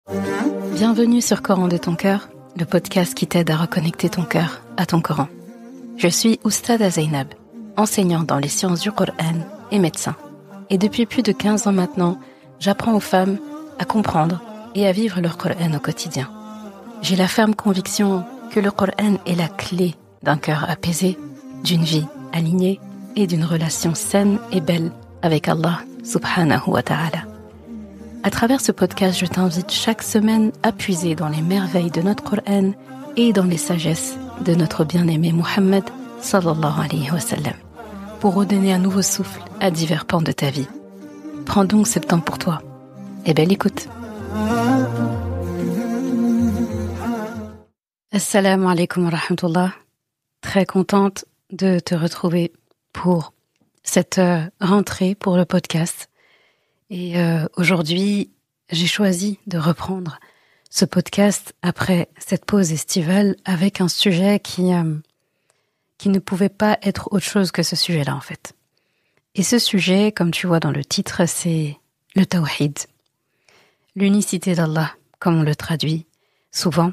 Bienvenue sur Coran de ton cœur, le podcast qui t'aide à reconnecter ton cœur à ton Coran. Je suis Oustada Zainab, enseignante dans les sciences du Coran et médecin. Et depuis plus de 15 ans maintenant, j'apprends aux femmes à comprendre et à vivre leur Coran au quotidien. J'ai la ferme conviction que le Coran est la clé d'un cœur apaisé, d'une vie alignée et d'une relation saine et belle avec Allah subhanahu wa ta'ala. À travers ce podcast, je t'invite chaque semaine à puiser dans les merveilles de notre Coran et dans les sagesses de notre bien-aimé Muhammad sallallahu alayhi wa sallam, pour redonner un nouveau souffle à divers pans de ta vie. Prends donc ce temps pour toi et belle écoute. Assalamu alaikum wa rahmatullah. Très contente de te retrouver pour cette rentrée pour le podcast. Et aujourd'hui, j'ai choisi de reprendre ce podcast après cette pause estivale avec un sujet qui ne pouvait pas être autre chose que ce sujet-là en fait. Et ce sujet, comme tu vois dans le titre, c'est le tawhid. L'unicité d'Allah, comme on le traduit souvent,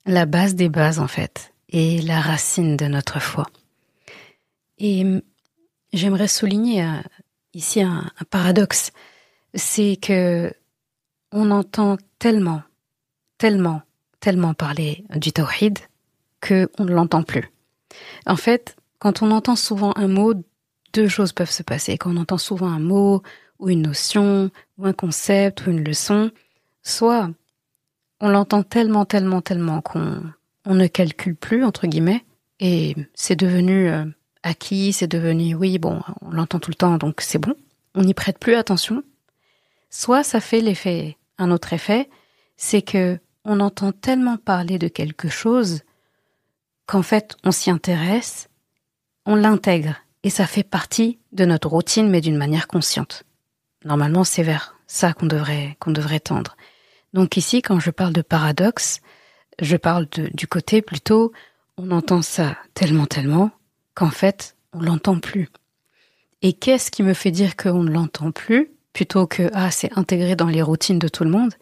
la base des bases en fait, et la racine de notre foi. Et j'aimerais souligner ici un paradoxe. C'est que on entend tellement parler du tawhid que on ne l'entend plus. En fait, quand on entend souvent un mot, deux choses peuvent se passer. Quand on entend souvent un mot ou une notion ou un concept ou une leçon, soit on l'entend tellement qu'on ne calcule plus entre guillemets et c'est devenu acquis, c'est devenu oui bon, on l'entend tout le temps donc c'est bon, on n'y prête plus attention. Soit ça fait un autre effet, c'est que on entend tellement parler de quelque chose qu'en fait on s'y intéresse, on l'intègre et ça fait partie de notre routine mais d'une manière consciente. Normalement c'est vers ça qu'on devrait tendre. Donc ici quand je parle de paradoxe, je parle du côté plutôt on entend ça tellement qu'en fait on l'entend plus. Et qu'est-ce qui me fait dire qu'on ne l'entend plus? Plutôt que c'est intégré dans les routines de tout le monde,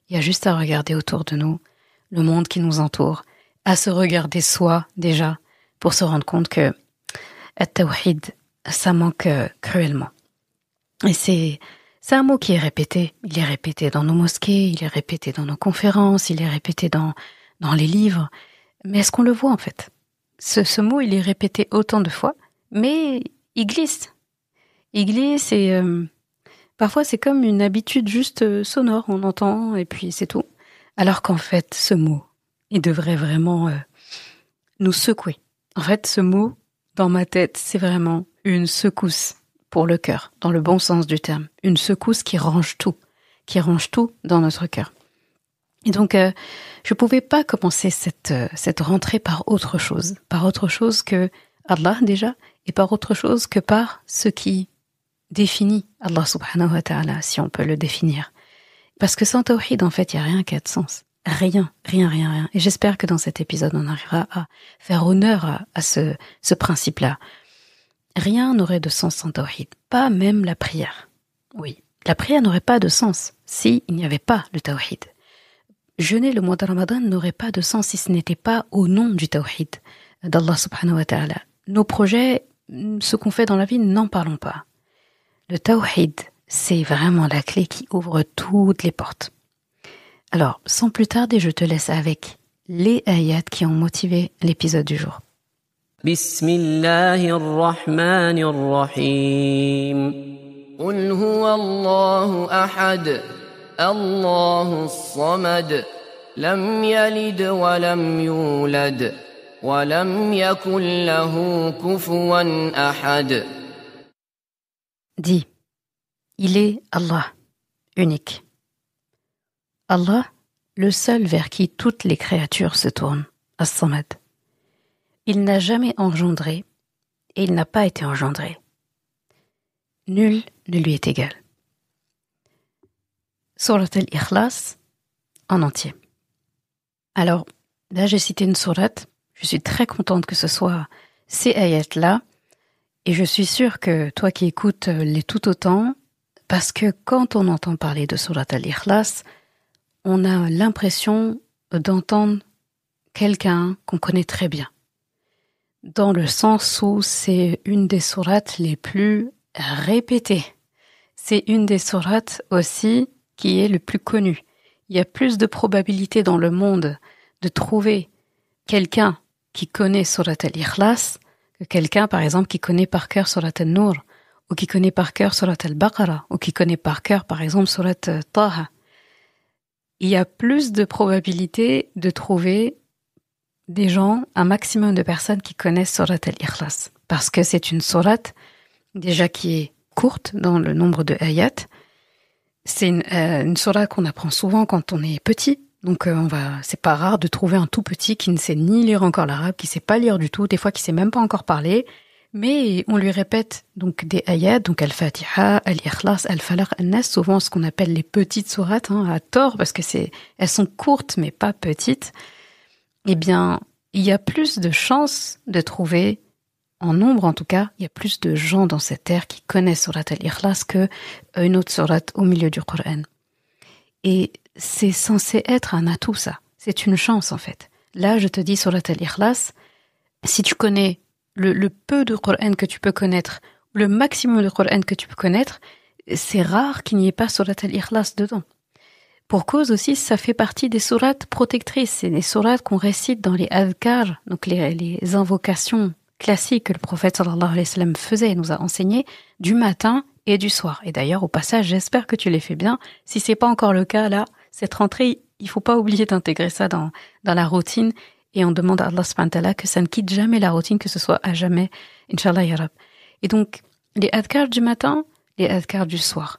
il y a juste à regarder autour de nous, le monde qui nous entoure, à se regarder soi déjà, pour se rendre compte que at-tawhid, ça manque cruellement. Et c'est un mot qui est répété. Il est répété dans nos mosquées, il est répété dans nos conférences, il est répété dans les livres. Mais est-ce qu'on le voit en fait? Ce mot, il est répété autant de fois, mais il glisse. Il glisse et parfois, c'est comme une habitude juste sonore, on entend et puis c'est tout. Alors qu'en fait, ce mot, il devrait vraiment nous secouer. En fait, ce mot, dans ma tête, c'est vraiment une secousse pour le cœur, dans le bon sens du terme. Une secousse qui range tout dans notre cœur. Et donc, je pouvais pas commencer cette rentrée par autre chose que Allah déjà, et par autre chose que par ce qui définit Allah subhanahu wa ta'ala, si on peut le définir. Parce que sans tawhid, en fait, il n'y a rien qui a de sens. Rien. Et j'espère que dans cet épisode, on arrivera à faire honneur à ce principe-là. Rien n'aurait de sens sans tawhid. Pas même la prière. Oui, la prière n'aurait pas de sens si il n'y avait pas le tawhid. Jeûner le mois de Ramadan n'aurait pas de sens si ce n'était pas au nom du tawhid d'Allah subhanahu wa ta'ala. Nos projets, ce qu'on fait dans la vie, n'en parlons pas. Le tawhid, c'est vraiment la clé qui ouvre toutes les portes. Alors, sans plus tarder, je te laisse avec les ayats qui ont motivé l'épisode du jour. Bismillahirrahmanirrahim. Qul huwa Allahu ahad, Allahu samad, lam yalid wa lam yulad, wa lam yakul lahu kufuwan ahad. Dis, il est Allah, unique. Allah, le seul vers qui toutes les créatures se tournent, As-Samad. Il n'a jamais engendré et il n'a pas été engendré. Nul ne lui est égal. Surat al-Ikhlas en entier. Alors, là j'ai cité une sourate, je suis très contente que ce soit ces ayats-là, et je suis sûre que toi qui écoutes les tout autant, parce que quand on entend parler de Surat al-Ikhlas, on a l'impression d'entendre quelqu'un qu'on connaît très bien. Dans le sens où c'est une des sourates les plus répétées. C'est une des sourates aussi qui est le plus connue. Il y a plus de probabilité dans le monde de trouver quelqu'un qui connaît Surat al-Ikhlas que quelqu'un, par exemple, qui connaît par cœur Surat al-Nur, ou qui connaît par cœur Surat al-Baqarah, ou qui connaît par cœur, par exemple, Surat Taha. Il y a plus de probabilité de trouver des gens, un maximum de personnes qui connaissent Surat al-Ikhlas. Parce que c'est une sourate, déjà qui est courte dans le nombre de ayats. C'est une sourate qu'on apprend souvent quand on est petit. Donc c'est pas rare de trouver un tout petit qui ne sait ni lire encore l'arabe, qui sait pas lire du tout, des fois qui sait même pas encore parler. Mais on lui répète donc des ayats, donc Al-Fatiha, Al-Ikhlas, Al-Falaq, An-Nas, souvent ce qu'on appelle les petites sourates, à tort, parce que elles sont courtes mais pas petites. Eh bien, il y a plus de chances de trouver, en nombre en tout cas, il y a plus de gens dans cette terre qui connaissent Surat al-Ikhlas qu'une autre sourate au milieu du Coran. Et c'est censé être un atout, ça. C'est une chance, en fait. Là, je te dis Surat al-Ikhlas, si tu connais le peu de Coran que tu peux connaître, le maximum de Coran que tu peux connaître, c'est rare qu'il n'y ait pas Surat al-Ikhlas dedans. Pour cause aussi, ça fait partie des sourates protectrices. C'est des sourates qu'on récite dans les adhkar, donc les invocations classiques que le prophète sallallahu alayhi wa sallam faisait et nous a enseigné du matin et du soir. Et d'ailleurs, au passage, j'espère que tu les fais bien. Si c'est pas encore le cas, là, cette rentrée, il faut pas oublier d'intégrer ça dans la routine. Et on demande à Allah subhanahu wa ta'ala que ça ne quitte jamais la routine, que ce soit à jamais, Inch'Allah ya Rab. Et donc, les adhkar du matin, les adhkar du soir.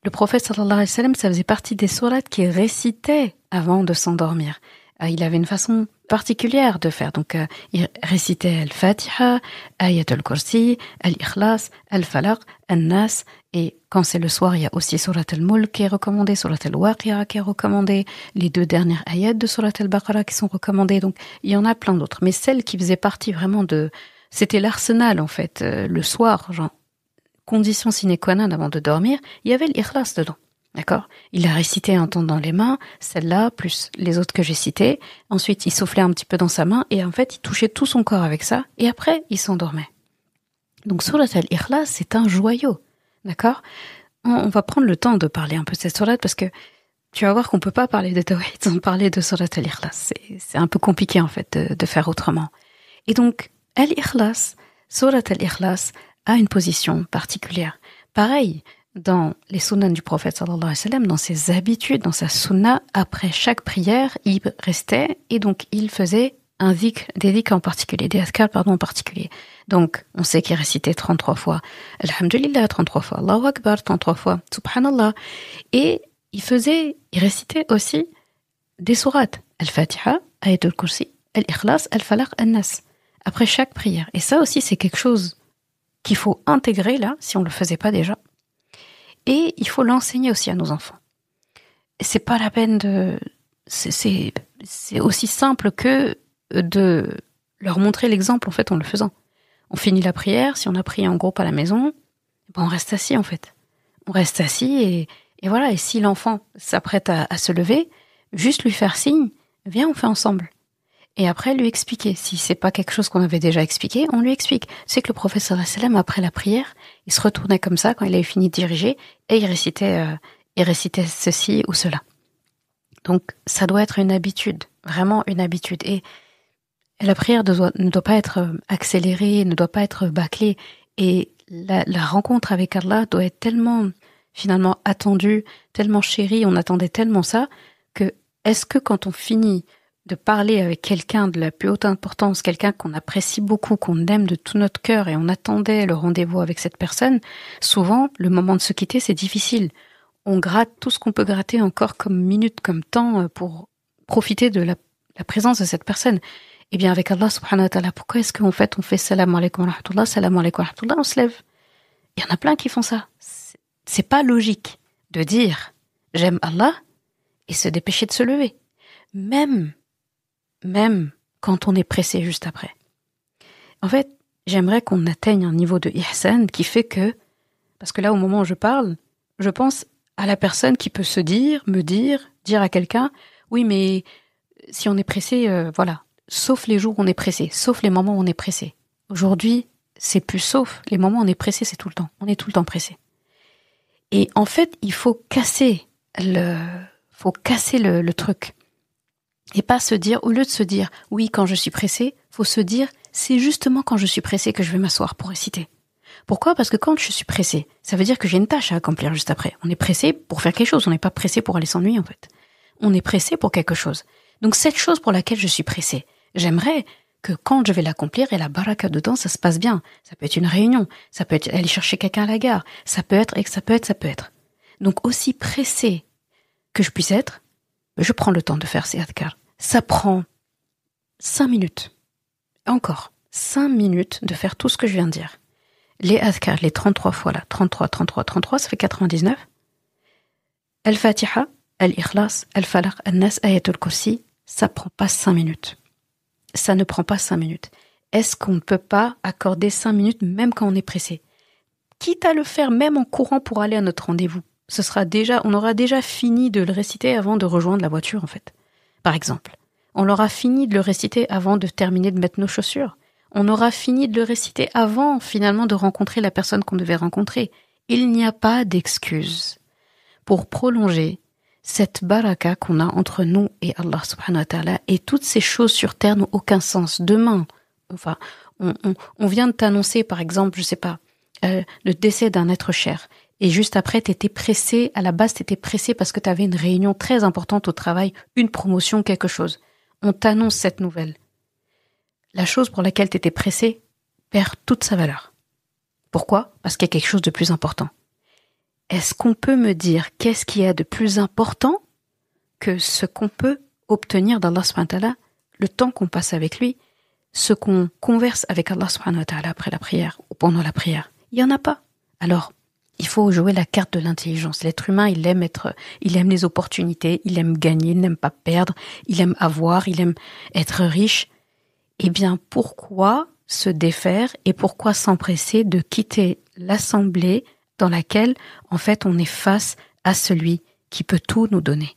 Le prophète sallallahu alayhi wa sallam, ça faisait partie des sourates qu'il récitait avant de s'endormir. Il avait une façon particulière de faire. Donc, il récitait Al-Fatiha, Ayat al-Kursi, Al-Ikhlas, Al-Falaq, An-Nas. Et quand c'est le soir, il y a aussi Surat al-Mulk qui est recommandée, Surat al-Waqi'a qui est recommandée, les 2 dernières ayats de Surat al-Baqarah qui sont recommandées. Donc, il y en a plein d'autres. Mais celle qui faisait partie vraiment c'était l'arsenal, en fait, le soir, genre, condition sine qua non avant de dormir, il y avait l'Ikhlas dedans. D'accord ? Il la récitait en tendant les mains, celle-là, plus les autres que j'ai citées. Ensuite, il soufflait un petit peu dans sa main et en fait, il touchait tout son corps avec ça. Et après, il s'endormait. Donc, Surat al-Ikhlas, c'est un joyau. D'accord ? On va prendre le temps de parler un peu de cette sourate parce que tu vas voir qu'on peut pas parler de Tawhid sans parler de Surat al-Ikhlas. C'est un peu compliqué, en fait, de faire autrement. Et donc, al-Ikhlas, Surat al-Ikhlas, a une position particulière. Pareil, dans les sunnas du prophète sallallahu alayhi wa sallam, dans ses habitudes, dans sa sunna, après chaque prière, il restait et donc il faisait des dhikrs en particulier, des adhkar, en particulier. Donc, on sait qu'il récitait 33 fois Alhamdulillah, 33 fois Allahu Akbar, 33 fois Subhanallah. Et il récitait aussi des sourates, Al-Fatiha, Ayat al-Kursi, Al-Ikhlas, Al-Falaq, An-Nas, après chaque prière. Et ça aussi, c'est quelque chose qu'il faut intégrer là, si on le faisait pas déjà. Et il faut l'enseigner aussi à nos enfants. C'est pas la peine c'est aussi simple que de leur montrer l'exemple, en fait, en le faisant. On finit la prière, si on a prié en groupe à la maison, on reste assis, en fait. On reste assis et voilà. Et si l'enfant s'apprête à se lever, juste lui faire signe, viens, on fait ensemble. Et après, lui expliquer. Si c'est pas quelque chose qu'on avait déjà expliqué, on lui explique. C'est que le prophète sallallahu alayhi wa sallam, après la prière, il se retournait comme ça quand il avait fini de diriger et il récitait ceci ou cela. Donc, ça doit être une habitude, vraiment une habitude. Et la prière ne doit pas être accélérée, ne doit pas être bâclée. Et la rencontre avec Allah doit être tellement, finalement, attendue, tellement chérie, on attendait tellement ça, que est-ce que quand on finit de parler avec quelqu'un de la plus haute importance, quelqu'un qu'on apprécie beaucoup, qu'on aime de tout notre cœur et on attendait le rendez-vous avec cette personne, souvent, le moment de se quitter, c'est difficile. On gratte tout ce qu'on peut gratter encore comme minute, comme temps pour profiter de la présence de cette personne. Eh bien, avec Allah subhanahu wa ta'ala, pourquoi est-ce qu'en fait on fait salam alaykum wa rahmatullah, salam alaykum wa rahmatullah, on se lève? Il y en a plein qui font ça. C'est pas logique de dire j'aime Allah et se dépêcher de se lever. Même quand on est pressé juste après. En fait, j'aimerais qu'on atteigne un niveau de ihsan qui fait que, parce que là, au moment où je parle, je pense à la personne qui peut me dire, dire à quelqu'un, oui, mais si on est pressé, voilà, sauf les jours où on est pressé, sauf les moments où on est pressé. Aujourd'hui, c'est plus sauf les moments où on est pressé, c'est tout le temps. On est tout le temps pressé. Et en fait, il faut casser le truc. Et pas se dire, au lieu de se dire, oui, quand je suis pressé, faut se dire, c'est justement quand je suis pressé que je vais m'asseoir pour réciter. Pourquoi ? Parce que quand je suis pressé, ça veut dire que j'ai une tâche à accomplir juste après. On est pressé pour faire quelque chose, on n'est pas pressé pour aller s'ennuyer en fait. On est pressé pour quelque chose. Donc cette chose pour laquelle je suis pressé, j'aimerais que quand je vais l'accomplir et la baraka dedans, ça se passe bien. Ça peut être une réunion, ça peut être aller chercher quelqu'un à la gare, ça peut être. Donc aussi pressé que je puisse être, je prends le temps de faire ces adhkar. Ça prend 5 minutes. Encore 5 minutes de faire tout ce que je viens de dire. Les adhkar, les 33 fois là, 33, ça fait 99. Al-Fatiha, Al-Ikhlas, Al-Falaq, Al-Nas, Ayatul Kursi, ça prend pas 5 minutes. Ça ne prend pas 5 minutes. Est-ce qu'on ne peut pas accorder 5 minutes même quand on est pressé ? Quitte à le faire même en courant pour aller à notre rendez-vous. On aura déjà fini de le réciter avant de rejoindre la voiture en fait. Par exemple, on aura fini de le réciter avant de terminer de mettre nos chaussures. On aura fini de le réciter avant finalement de rencontrer la personne qu'on devait rencontrer. Il n'y a pas d'excuse pour prolonger cette baraka qu'on a entre nous et Allah subhanahu wa ta'ala, et toutes ces choses sur terre n'ont aucun sens. Demain, enfin, on vient de t'annoncer, par exemple, je sais pas, le décès d'un être cher, et juste après, t'étais pressé parce que t'avais une réunion très importante au travail, une promotion, quelque chose. On t'annonce cette nouvelle. La chose pour laquelle t'étais pressé perd toute sa valeur. Pourquoi ? Parce qu'il y a quelque chose de plus important. Est-ce qu'on peut me dire qu'est-ce qu'il y a de plus important que ce qu'on peut obtenir d'Allah subhanahu wa ta'ala, le temps qu'on passe avec lui, ce qu'on converse avec Allah subhanahu wa ta'ala après la prière ou pendant la prière ? Il n'y en a pas. Alors, il faut jouer la carte de l'intelligence. L'être humain, il aime les opportunités, il aime gagner, il n'aime pas perdre, il aime avoir, il aime être riche. Eh bien, pourquoi se défaire et pourquoi s'empresser de quitter l'assemblée dans laquelle, en fait, on est face à celui qui peut tout nous donner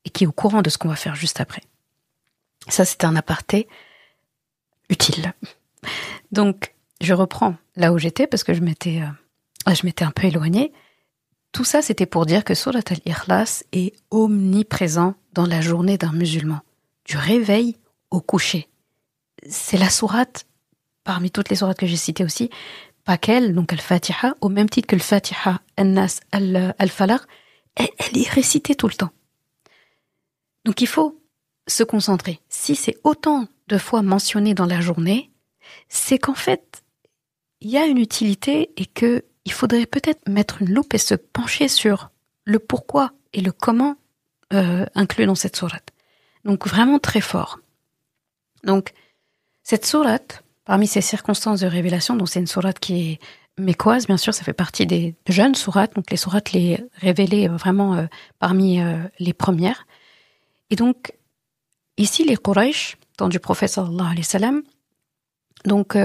et qui est au courant de ce qu'on va faire juste après. Ça, c'était un aparté utile. Donc, je reprends là où j'étais parce que je m'étais un peu éloignée. Tout ça, c'était pour dire que Surat al-Ikhlas est omniprésent dans la journée d'un musulman, du réveil au coucher. C'est la sourate, parmi toutes les sourates que j'ai citées aussi, pas qu'elle, donc Al-Fatiha, au même titre que Al-Fatiha, Al-Nas, Al-Falaq, elle est récitée tout le temps. Donc il faut se concentrer. Si c'est autant de fois mentionné dans la journée, c'est qu'en fait, il y a une utilité et que il faudrait peut-être mettre une loupe et se pencher sur le pourquoi et le comment inclus dans cette sourate. Donc vraiment très fort. Donc cette sourate, parmi ces circonstances de révélation, donc c'est une sourate qui est mécoise, bien sûr, ça fait partie des jeunes sourates, donc les sourates les révélées vraiment parmi les premières. Et donc, ici, les Quraysh, temps du prophète sallallahu alayhi wa sallam, donc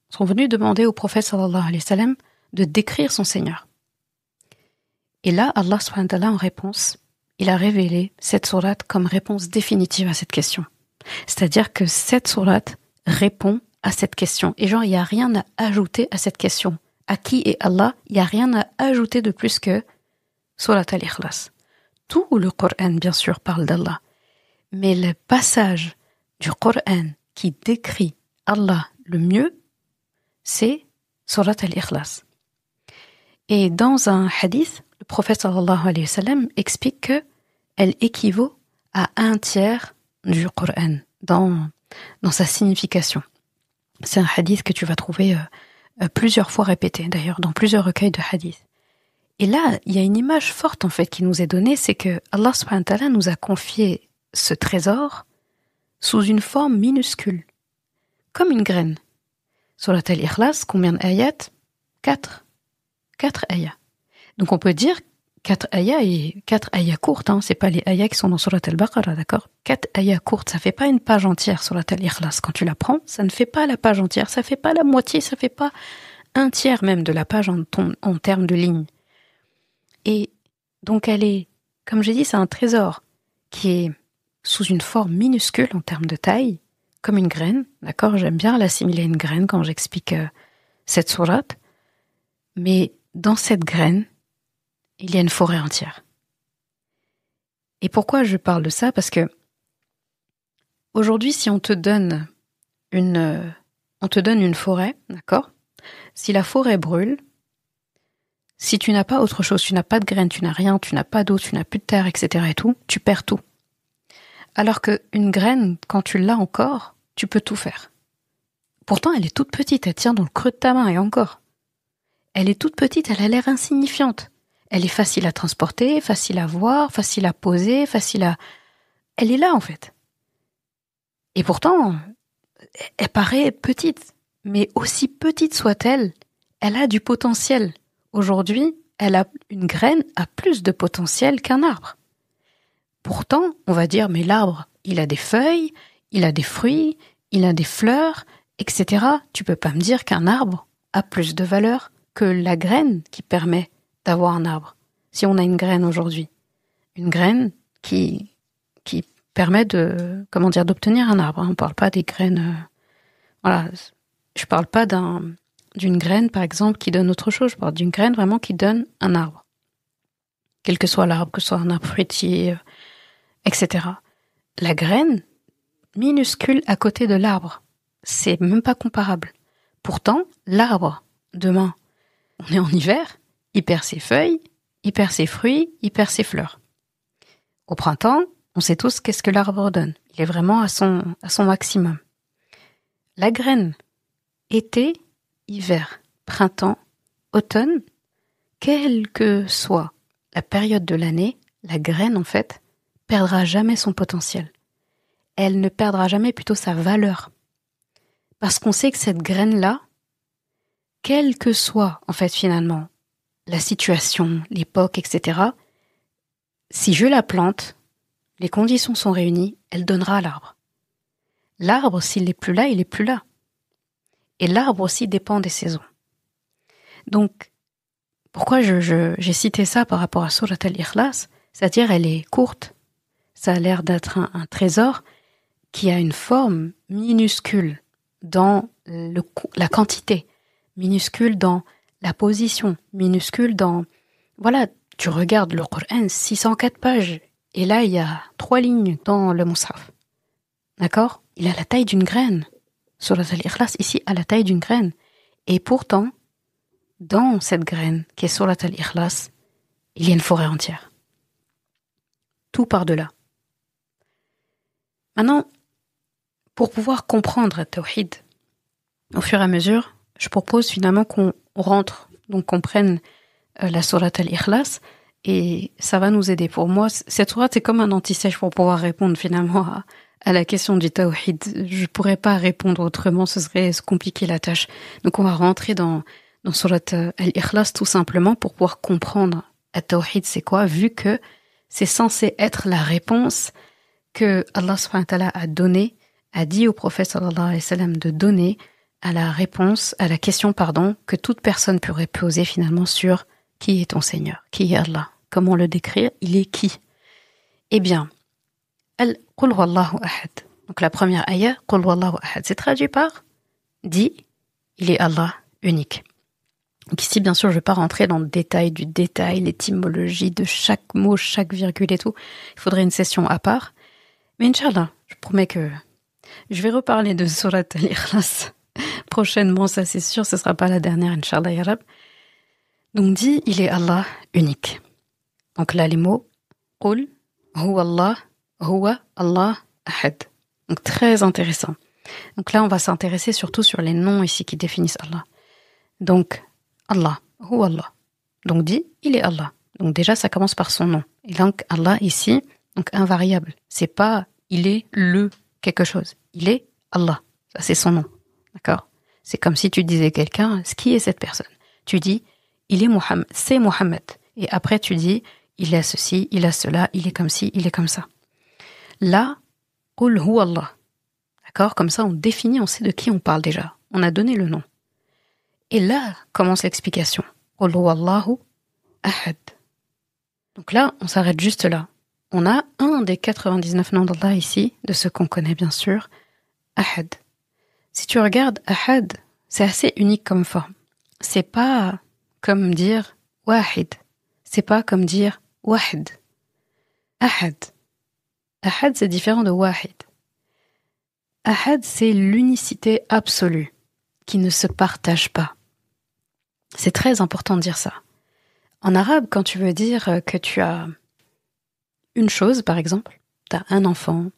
sont venus demander au prophète sallallahu alayhi wa sallam de décrire son Seigneur. Et là, Allah subhanahu wa ta'ala, en réponse, il a révélé cette sourate comme réponse définitive à cette question. C'est-à-dire que cette sourate répond à cette question. Et genre, il n'y a rien à ajouter à cette question. À qui est Allah ? Il n'y a rien à ajouter de plus que Surat al-Ikhlas. Tout le Coran, bien sûr, parle d'Allah. Mais le passage du Coran qui décrit Allah le mieux, c'est Surat al-Ikhlas. Et dans un hadith, le prophète sallallahu alayhi wa sallam explique que elle équivaut à 1/3 du Coran dans sa signification. C'est un hadith que tu vas trouver plusieurs fois répété, d'ailleurs, dans plusieurs recueils de hadiths. Et là, il y a une image forte, en fait, qui nous est donnée, c'est que Allah subhanahu wa ta'ala nous a confié ce trésor sous une forme minuscule, comme une graine. Surat al-Ikhlas, combien d'ayats ? 4 ayats. Donc on peut dire 4 ayats et 4 ayats courtes, hein. C'est pas les ayats qui sont dans Surat al-Baqarah, d'accord ? 4 ayats courtes, ça fait pas une page entière, Surat al-Ikhlas. Quand tu la prends, ça ne fait pas la page entière, ça fait pas la moitié, ça fait pas 1/3 même de la page en termes de lignes. Et donc elle est comme j'ai dit, c'est un trésor qui est sous une forme minuscule en termes de taille, comme une graine, d'accord? J'aime bien l'assimiler à une graine quand j'explique cette sourate. Mais dans cette graine, il y a une forêt entière. Et pourquoi je parle de ça? Parce que aujourd'hui, si on te donne une forêt, d'accord? Si la forêt brûle, si tu n'as pas autre chose, tu n'as pas de graines, tu n'as rien, tu n'as pas d'eau, tu n'as plus de terre, etc. et tout, tu perds tout. Alors qu'une graine, quand tu l'as encore, tu peux tout faire. Pourtant, elle est toute petite, elle tient dans le creux de ta main et encore. Elle est toute petite, elle a l'air insignifiante. Elle est facile à transporter, facile à voir, facile à poser, Elle est là, en fait. Et pourtant, elle paraît petite. Mais aussi petite soit-elle, elle a du potentiel. Aujourd'hui, une graine a plus de potentiel qu'un arbre. Pourtant, on va dire, mais l'arbre, il a des feuilles, il a des fruits, il a des fleurs, etc. Tu peux pas me dire qu'un arbre a plus de valeur que la graine qui permet d'avoir un arbre. Si on a une graine aujourd'hui, une graine qui permet d'obtenir un arbre. On parle pas des graines, je parle pas d'une graine, par exemple, qui donne autre chose. Je parle d'une graine vraiment qui donne un arbre. Quel que soit l'arbre, que ce soit un arbre fruitier, etc. La graine, minuscule à côté de l'arbre. C'est même pas comparable. Pourtant, l'arbre, demain, on est en hiver, il perd ses feuilles, il perd ses fruits, il perd ses fleurs. Au printemps, on sait tous qu'est-ce que l'arbre donne. Il est vraiment à son maximum. La graine, été, hiver, printemps, automne, quelle que soit la période de l'année, la graine, en fait, perdra jamais son potentiel. Elle ne perdra jamais plutôt sa valeur. Parce qu'on sait que cette graine-là, quelle que soit, en fait, finalement, la situation, l'époque, etc., si je la plante, les conditions sont réunies, elle donnera à l'arbre. L'arbre, s'il n'est plus là, il n'est plus là. Et l'arbre aussi dépend des saisons. Donc, pourquoi j'ai cité ça par rapport à Surat al-Ikhlas? C'est-à-dire, elle est courte. Ça a l'air d'être un trésor qui a une forme minuscule dans la quantité, minuscule dans la position, minuscule dans... Voilà, tu regardes le Coran, 604 pages, et là, il y a 3 lignes dans le Mus'haf. D'accord? Il a la taille d'une graine. Surat al-Ikhlas, ici, a la taille d'une graine. Et pourtant, dans cette graine, qui est Surat al-Ikhlas, il y a une forêt entière. Tout par-delà. Maintenant, pour pouvoir comprendre le tawhid, au fur et à mesure, je propose finalement qu'on rentre, donc qu'on prenne la sourate al-Ikhlas, et ça va nous aider. Pour moi, cette sourate, c'est comme un anti-sèche pour pouvoir répondre finalement à la question du tawhid. Je pourrais pas répondre autrement, ce serait compliquer la tâche. Donc on va rentrer dans sourate al-Ikhlas tout simplement pour pouvoir comprendre le tawhid c'est quoi, vu que c'est censé être la réponse que Allah subhanahu wa ta'ala a dit au prophète sallallahu alayhi wa sallam de donner à la question, que toute personne pourrait poser finalement sur qui est ton Seigneur, qui est Allah, comment le décrire, il est qui? Eh bien, Qul huwallahu ahad. Donc la première ayah, Qul huwallahu ahad, c'est traduit par dit, il est Allah unique. Donc ici, bien sûr, je ne vais pas rentrer dans le détail du détail, l'étymologie de chaque mot, chaque virgule et tout. Il faudrait une session à part. Mais Inch'Allah, je promets que je vais reparler de Surat al-Ikhlas prochainement, ça c'est sûr, ce ne sera pas la dernière, Inch'Allah, ya Rab. Donc dit, il est Allah unique. Donc là, les mots, Qul, huwa Allah, ahad. Donc très intéressant. Donc là, on va s'intéresser surtout sur les noms ici qui définissent Allah. Donc, Allah, huwa Allah. Donc dit, il est Allah. Donc déjà, ça commence par son nom. Et donc Allah ici, donc invariable. C'est pas, il est le quelque chose. Il est Allah. Ça, c'est son nom. D'accord? C'est comme si tu disais quelqu'un, qui est cette personne? Tu dis, il est Muhammad, c'est Muhammad. Et après, tu dis, il a ceci, il a cela, il est comme ci, il est comme ça. Là, Qul huwa Allah. D'accord? Comme ça, on définit, on sait de qui on parle déjà. On a donné le nom. Et là commence l'explication. Qul huwa Allahu ahad. Donc là, on s'arrête juste là. On a un des 99 noms d'Allah ici, de ceux qu'on connaît bien sûr, Ahad. Si tu regardes Ahad, c'est assez unique comme forme. C'est pas comme dire Wahid. C'est pas comme dire Wahid. Ahad. Ahad, c'est différent de Wahid. Ahad, c'est l'unicité absolue, qui ne se partage pas. C'est très important de dire ça. En arabe, quand tu veux dire que tu as une chose, par exemple, tu as un enfant,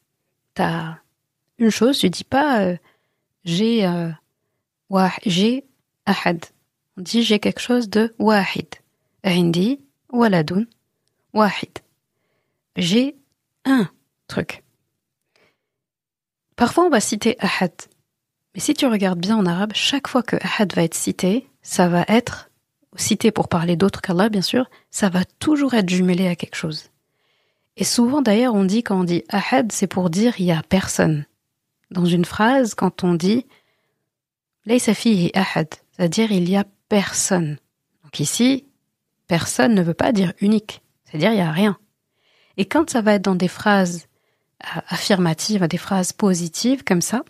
tu as une chose, tu dis pas j'ai ahad. On dit j'ai quelque chose de wahid. Indi waladun wahid. J'ai un truc. Parfois on va citer ahad. Mais si tu regardes bien en arabe, chaque fois que ahad va être cité, ça va être cité pour parler d'autre qu'Allah, bien sûr, ça va toujours être jumelé à quelque chose. Et souvent, d'ailleurs, on dit, quand on dit ahad, c'est pour dire il y a personne. Dans une phrase, quand on dit laysa fihi ahad, c'est-à-dire il y a personne. Donc ici, personne ne veut pas dire unique, c'est-à-dire il y a rien. Et quand ça va être dans des phrases affirmatives, des phrases positives comme ça,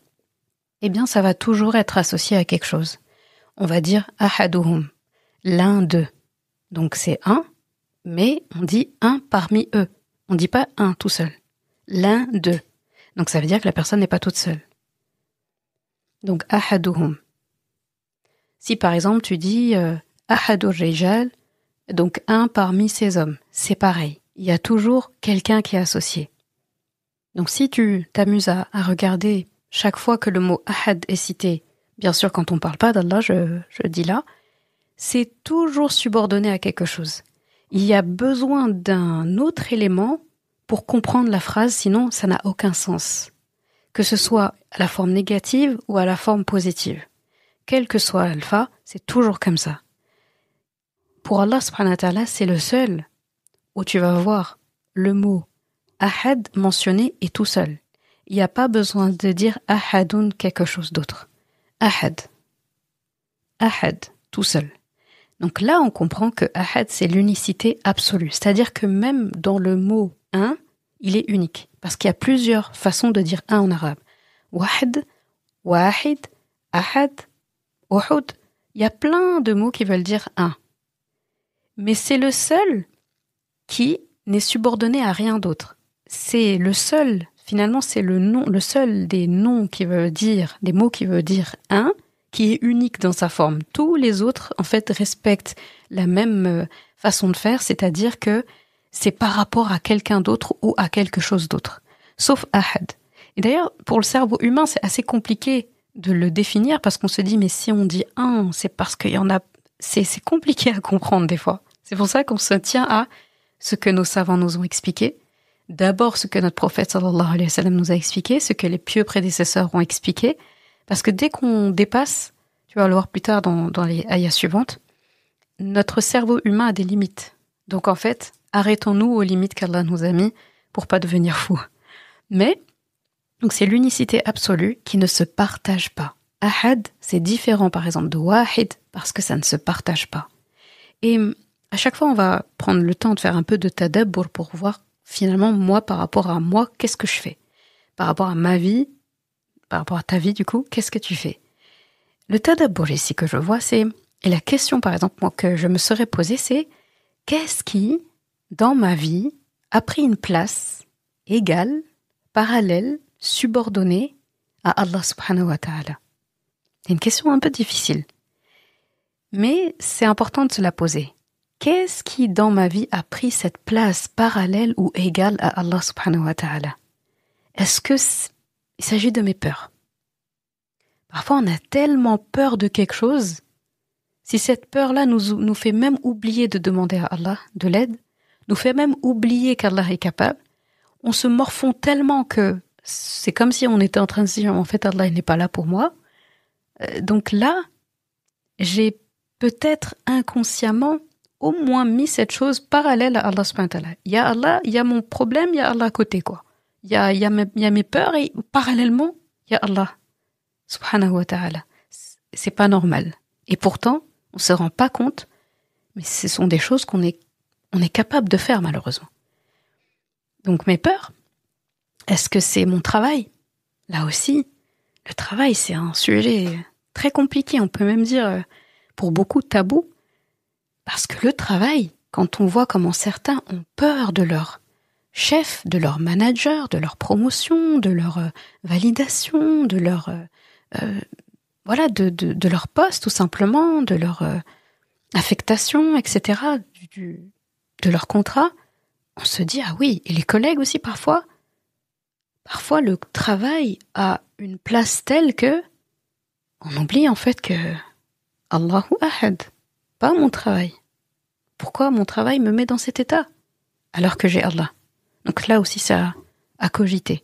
eh bien, ça va toujours être associé à quelque chose. On va dire ahaduhum, l'un d'eux. Donc c'est un, mais on dit un parmi eux. On ne dit pas un tout seul. L'un d'eux. Donc ça veut dire que la personne n'est pas toute seule. Donc ahaduhum. Si par exemple tu dis ahadur rijal, donc un parmi ces hommes, c'est pareil. Il y a toujours quelqu'un qui est associé. Donc si tu t'amuses à regarder chaque fois que le mot ahad est cité, bien sûr quand on ne parle pas d'Allah, je dis là, c'est toujours subordonné à quelque chose. Il y a besoin d'un autre élément pour comprendre la phrase, sinon ça n'a aucun sens. Que ce soit à la forme négative ou à la forme positive. Quel que soit l'alpha, c'est toujours comme ça. Pour Allah subhanahu wa ta'ala, c'est le seul où tu vas voir le mot ahad mentionné et tout seul. Il n'y a pas besoin de dire ahadun quelque chose d'autre. Ahad. Ahad, tout seul. Donc là, on comprend que ahad, c'est l'unicité absolue. C'est-à-dire que même dans le mot un, il est unique. Parce qu'il y a plusieurs façons de dire un en arabe. Wahd, wahid, ahad, uhud. Il y a plein de mots qui veulent dire un. Mais c'est le seul qui n'est subordonné à rien d'autre. C'est le seul, finalement, c'est le seul des noms qui veut dire, des mots qui veut dire un, qui est unique dans sa forme. Tous les autres, en fait, respectent la même façon de faire, c'est-à-dire que c'est par rapport à quelqu'un d'autre ou à quelque chose d'autre. Sauf ahad. Et d'ailleurs, pour le cerveau humain, c'est assez compliqué de le définir parce qu'on se dit, mais si on dit un, c'est parce qu'il y en a... C'est compliqué à comprendre des fois. C'est pour ça qu'on se tient à ce que nos savants nous ont expliqué. D'abord, ce que notre prophète sallallahu alayhi wa sallam nous a expliqué, ce que les pieux prédécesseurs ont expliqué. Parce que dès qu'on dépasse, tu vas le voir plus tard dans les ayats suivantes, notre cerveau humain a des limites. Donc en fait, arrêtons-nous aux limites qu'Allah nous a mis pour pas devenir fous. Mais, donc c'est l'unicité absolue qui ne se partage pas. Ahad, c'est différent par exemple de wahid parce que ça ne se partage pas. Et à chaque fois, on va prendre le temps de faire un peu de tadabbur pour voir finalement, moi, par rapport à moi, qu'est-ce que je fais? Par rapport à ma vie, par rapport à ta vie, du coup, qu'est-ce que tu fais? Le tadabbur ici que je vois, c'est... Et la question, par exemple, moi, que je me serais posée, c'est qu'est-ce qui, dans ma vie, a pris une place égale, parallèle, subordonnée à Allah subhanahu wa ta'ala? C'est une question un peu difficile. Mais c'est important de se la poser. Qu'est-ce qui, dans ma vie, a pris cette place parallèle ou égale à Allah subhanahu wa ta'ala? Est-ce que il s'agit de mes peurs? Parfois, on a tellement peur de quelque chose, si cette peur-là nous fait même oublier de demander à Allah de l'aide, nous fait même oublier qu'Allah est capable, on se morfond tellement que c'est comme si on était en train de se dire, en fait, Allah n'est pas là pour moi. Donc là, j'ai peut-être inconsciemment au moins mis cette chose parallèle à Allah subhanahu wa ta'ala. Il y a Allah, il y a mon problème, il y a Allah à côté, quoi. Il y a mes peurs et parallèlement, il y a Allah subhanahu wa ta'ala. C'est pas normal. Et pourtant, on se rend pas compte, mais ce sont des choses on on est capable de faire malheureusement. Donc mes peurs, est-ce que c'est mon travail? Là aussi, le travail c'est un sujet très compliqué, on peut même dire pour beaucoup tabou, parce que le travail, quand on voit comment certains ont peur de leur chef, de leur manager, de leur promotion, de leur validation, de leur de leur poste tout simplement, de leur affectation, etc., de leur contrat, on se dit ah oui, et les collègues aussi parfois le travail a une place telle que on oublie en fait que Allahu Ahad, pas mon travail. Pourquoi mon travail me met dans cet état alors que j'ai Allah? Donc là aussi ça a cogité.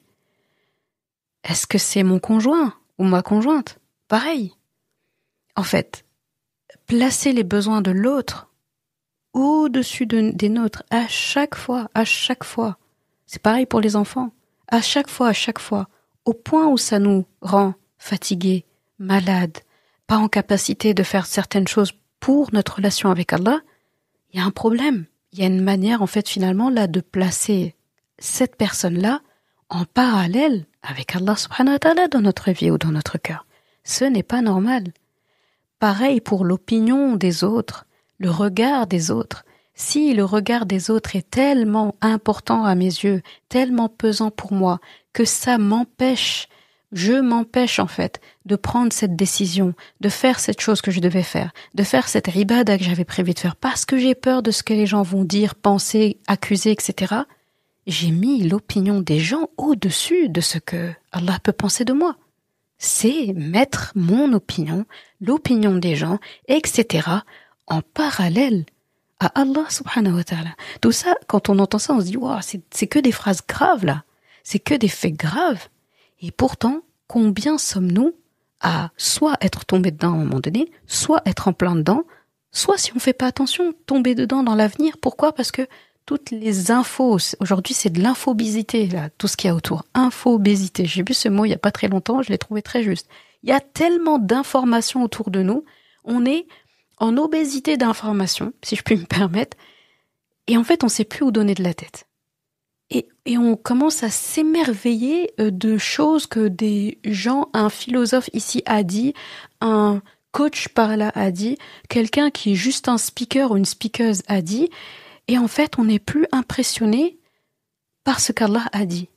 Est-ce que c'est mon conjoint ou ma conjointe? Pareil. En fait, placer les besoins de l'autre au-dessus des nôtres à chaque fois. C'est pareil pour les enfants. À chaque fois, au point où ça nous rend fatigués, malades, pas en capacité de faire certaines choses pour notre relation avec Allah, il y a un problème. Il y a une manière, en fait, finalement, là, de placer cette personne-là en parallèle avec Allah subhanahu wa ta'ala dans notre vie ou dans notre cœur. Ce n'est pas normal. Pareil pour l'opinion des autres, le regard des autres. Si le regard des autres est tellement important à mes yeux, tellement pesant pour moi, que ça je m'empêche en fait de prendre cette décision, de faire cette chose que je devais faire, de faire cette ibada que j'avais prévu de faire, parce que j'ai peur de ce que les gens vont dire, penser, accuser, etc. J'ai mis l'opinion des gens au-dessus de ce que Allah peut penser de moi. C'est mettre mon opinion, l'opinion des gens, etc. en parallèle à Allah subhanahu wa ta'ala. Tout ça, quand on entend ça, on se dit wow, c'est que des phrases graves là, c'est que des faits graves. Et pourtant, combien sommes-nous à soit être tombés dedans à un moment donné, soit être en plein dedans, soit si on fait pas attention, tomber dedans dans l'avenir. Pourquoi? Parce que toutes les infos, aujourd'hui c'est de l'infobésité, là, tout ce qu'il y a autour. Infobésité, j'ai vu ce mot il y a pas très longtemps, je l'ai trouvé très juste. Il y a tellement d'informations autour de nous, on est en obésité d'informations, si je puis me permettre, et en fait on sait plus où donner de la tête. Et on commence à s'émerveiller de choses que des gens, un philosophe ici a dit, un coach par là a dit, quelqu'un qui est juste un speaker ou une speakeuse a dit, et en fait on n'est plus impressionné par ce qu'Allah a dit.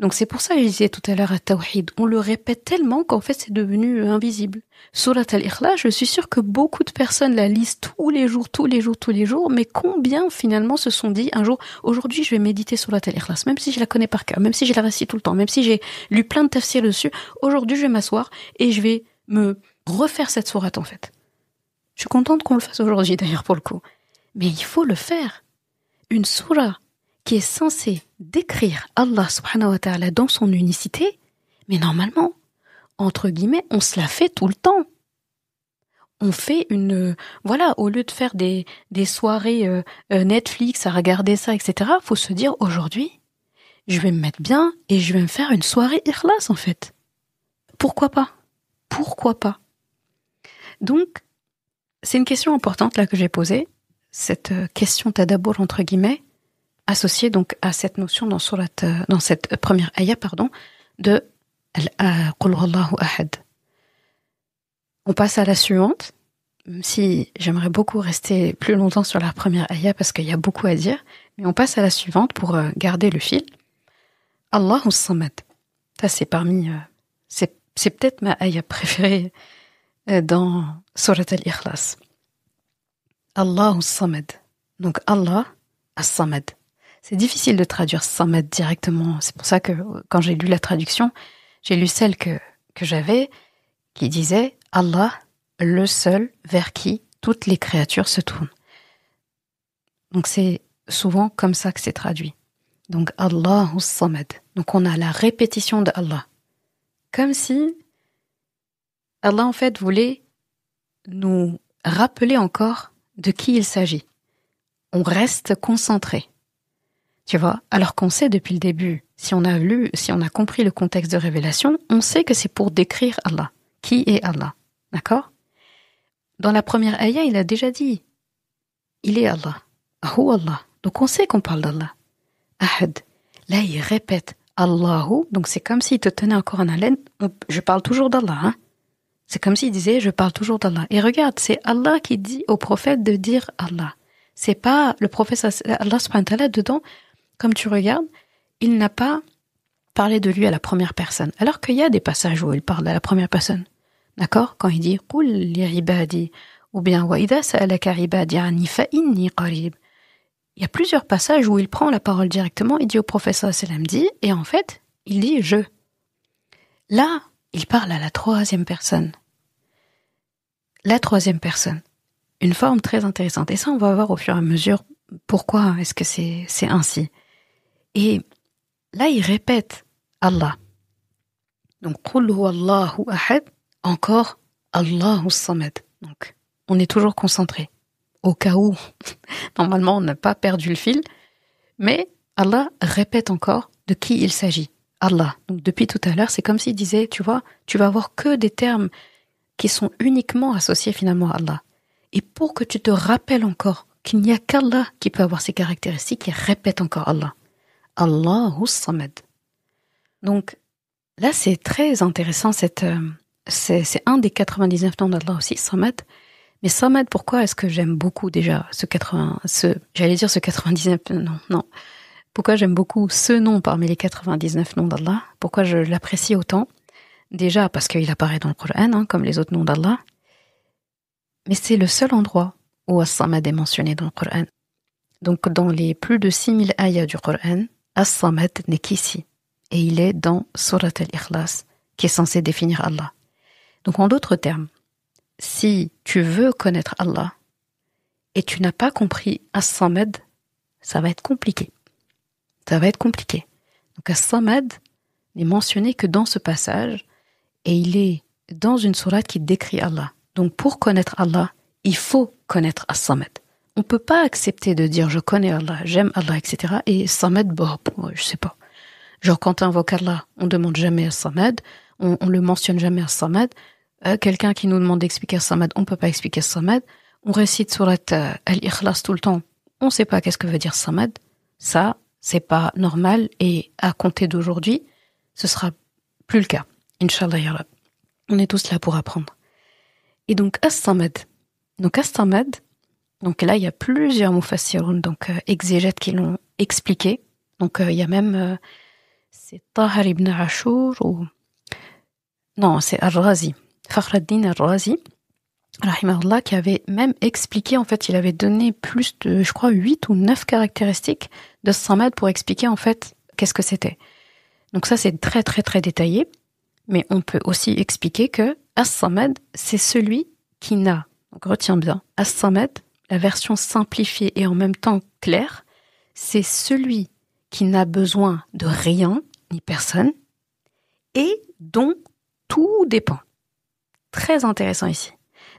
Donc c'est pour ça que je disais tout à l'heure à Tawhid, on le répète tellement qu'en fait c'est devenu invisible. Surat al-Ikhlas, je suis sûre que beaucoup de personnes la lisent tous les jours, mais combien finalement se sont dit un jour, aujourd'hui je vais méditer Surat al-Ikhlas, même si je la connais par cœur, même si je la récite tout le temps, même si j'ai lu plein de tafsirs dessus, aujourd'hui je vais m'asseoir et je vais me refaire cette sourate en fait. Je suis contente qu'on le fasse aujourd'hui d'ailleurs pour le coup. Mais il faut le faire. Une sourate qui est censée décrire Allah subhanahu wa ta'ala dans son unicité, mais normalement, entre guillemets, on se la fait tout le temps. On fait au lieu de faire des soirées Netflix à regarder ça, etc., faut se dire aujourd'hui, je vais me mettre bien et je vais me faire une soirée Ikhlas en fait. Pourquoi pas? Donc, c'est une question importante là que j'ai posée, cette question tadabour entre guillemets, associée donc à cette notion dans cette première ayah, de Qul huwallahu ahad. On passe à la suivante, même si j'aimerais beaucoup rester plus longtemps sur la première ayah parce qu'il y a beaucoup à dire, mais on passe à la suivante pour garder le fil. Allahu samad. Ça c'est c'est peut-être ma ayah préférée dans Surat al-Ikhlas. Allahu samad. Donc Allah as-samad. C'est difficile de traduire samad directement. C'est pour ça que quand j'ai lu la traduction, j'ai lu celle que j'avais qui disait Allah, le seul vers qui toutes les créatures se tournent. Donc c'est souvent comme ça que c'est traduit. Donc Allahu samad. Donc on a la répétition de Allah. Comme si Allah en fait voulait nous rappeler encore de qui il s'agit. On reste concentré. Tu vois, alors qu'on sait depuis le début, si on a compris le contexte de révélation, on sait que c'est pour décrire Allah. Qui est Allah? D'accord? Dans la première ayah, il a déjà dit, il est Allah. Hu Allah. Donc on sait qu'on parle d'Allah. Ahad. Là, il répète Allahu. Donc c'est comme s'il te tenait encore en haleine. Je parle toujours d'Allah. Hein? C'est comme s'il disait je parle toujours d'Allah. Et regarde, c'est Allah qui dit au prophète de dire Allah. C'est pas le prophète Allah subhanahu wa ta'ala dedans. Comme tu regardes, il n'a pas parlé de lui à la première personne. Alors qu'il y a des passages où il parle à la première personne. D'accord? Quand il dit Qul li ibadi ou bien wa idha sa'alaka ibadi anni fa inni qarib. Il y a plusieurs passages où il prend la parole directement, il dit au prophète sallallahu alayhi wa sallam dit, et en fait, il dit je. Là, il parle à la troisième personne. La troisième personne. Une forme très intéressante. Et ça, on va voir au fur et à mesure pourquoi est-ce que c'est ainsi. Et là, il répète Allah. Donc, Qul huwallahu ahad, encore Allahu samad. Donc, on est toujours concentré. Au cas où, normalement, on n'a pas perdu le fil. Mais Allah répète encore de qui il s'agit. Allah. Donc, depuis tout à l'heure, c'est comme s'il disait, tu vois, tu vas avoir que des termes qui sont uniquement associés finalement à Allah. Et pour que tu te rappelles encore qu'il n'y a qu'Allah qui peut avoir ces caractéristiques, il répète encore Allah. Allahu samad. Donc, là, c'est très intéressant. C'est un des 99 noms d'Allah aussi, Samad. Mais Samad, pourquoi est-ce que j'aime beaucoup déjà j'allais dire ce 99, non. Pourquoi j'aime beaucoup ce nom parmi les 99 noms d'Allah? Pourquoi je l'apprécie autant? Déjà parce qu'il apparaît dans le Coran, hein, comme les autres noms d'Allah. Mais c'est le seul endroit où As-Samad est mentionné dans le Coran. Donc dans les plus de 6000 ayats du Coran, As-Samad n'est qu'ici. Et il est dans Surat al-Ikhlas, qui est censé définir Allah. Donc en d'autres termes, si tu veux connaître Allah et tu n'as pas compris As-Samad, ça va être compliqué. Ça va être compliqué. Donc As-Samad n'est mentionné que dans ce passage et il est dans une sourate qui décrit Allah. Donc pour connaître Allah, il faut connaître As-Samad. On ne peut pas accepter de dire je connais Allah, j'aime Allah, etc. Et Samad, je sais pas. Genre quand on invoque Allah, on demande jamais As-Samad, on le mentionne jamais As-Samad. Quelqu'un qui nous demande d'expliquer As-Samad, on peut pas expliquer As-Samad. On récite surat al-Ikhlas tout le temps, on sait pas qu'est-ce que veut dire Samad. Ça, c'est pas normal et à compter d'aujourd'hui, ce sera plus le cas. Inch'Allah ya Rab. On est tous là pour apprendre. Et donc As-Samad. Donc As-Samad, donc là il y a plusieurs mufassirun, donc exégètes qui l'ont expliqué. Donc il y a même c'est Tahar ibn Ashur ou non, c'est Ar-Razi. Fakhr ad-Din Ar-Razi, rahimahullah, qui avait même expliqué, en fait, il avait donné plus de, je crois, 8 ou 9 caractéristiques de Samad pour expliquer, en fait, qu'est-ce que c'était. Donc ça, c'est très, très, très détaillé, mais on peut aussi expliquer que As-Samad, c'est celui qui n'a, donc retiens bien, As-Samad, la version simplifiée et en même temps claire, c'est celui qui n'a besoin de rien, ni personne, et dont tout dépend. Très intéressant ici.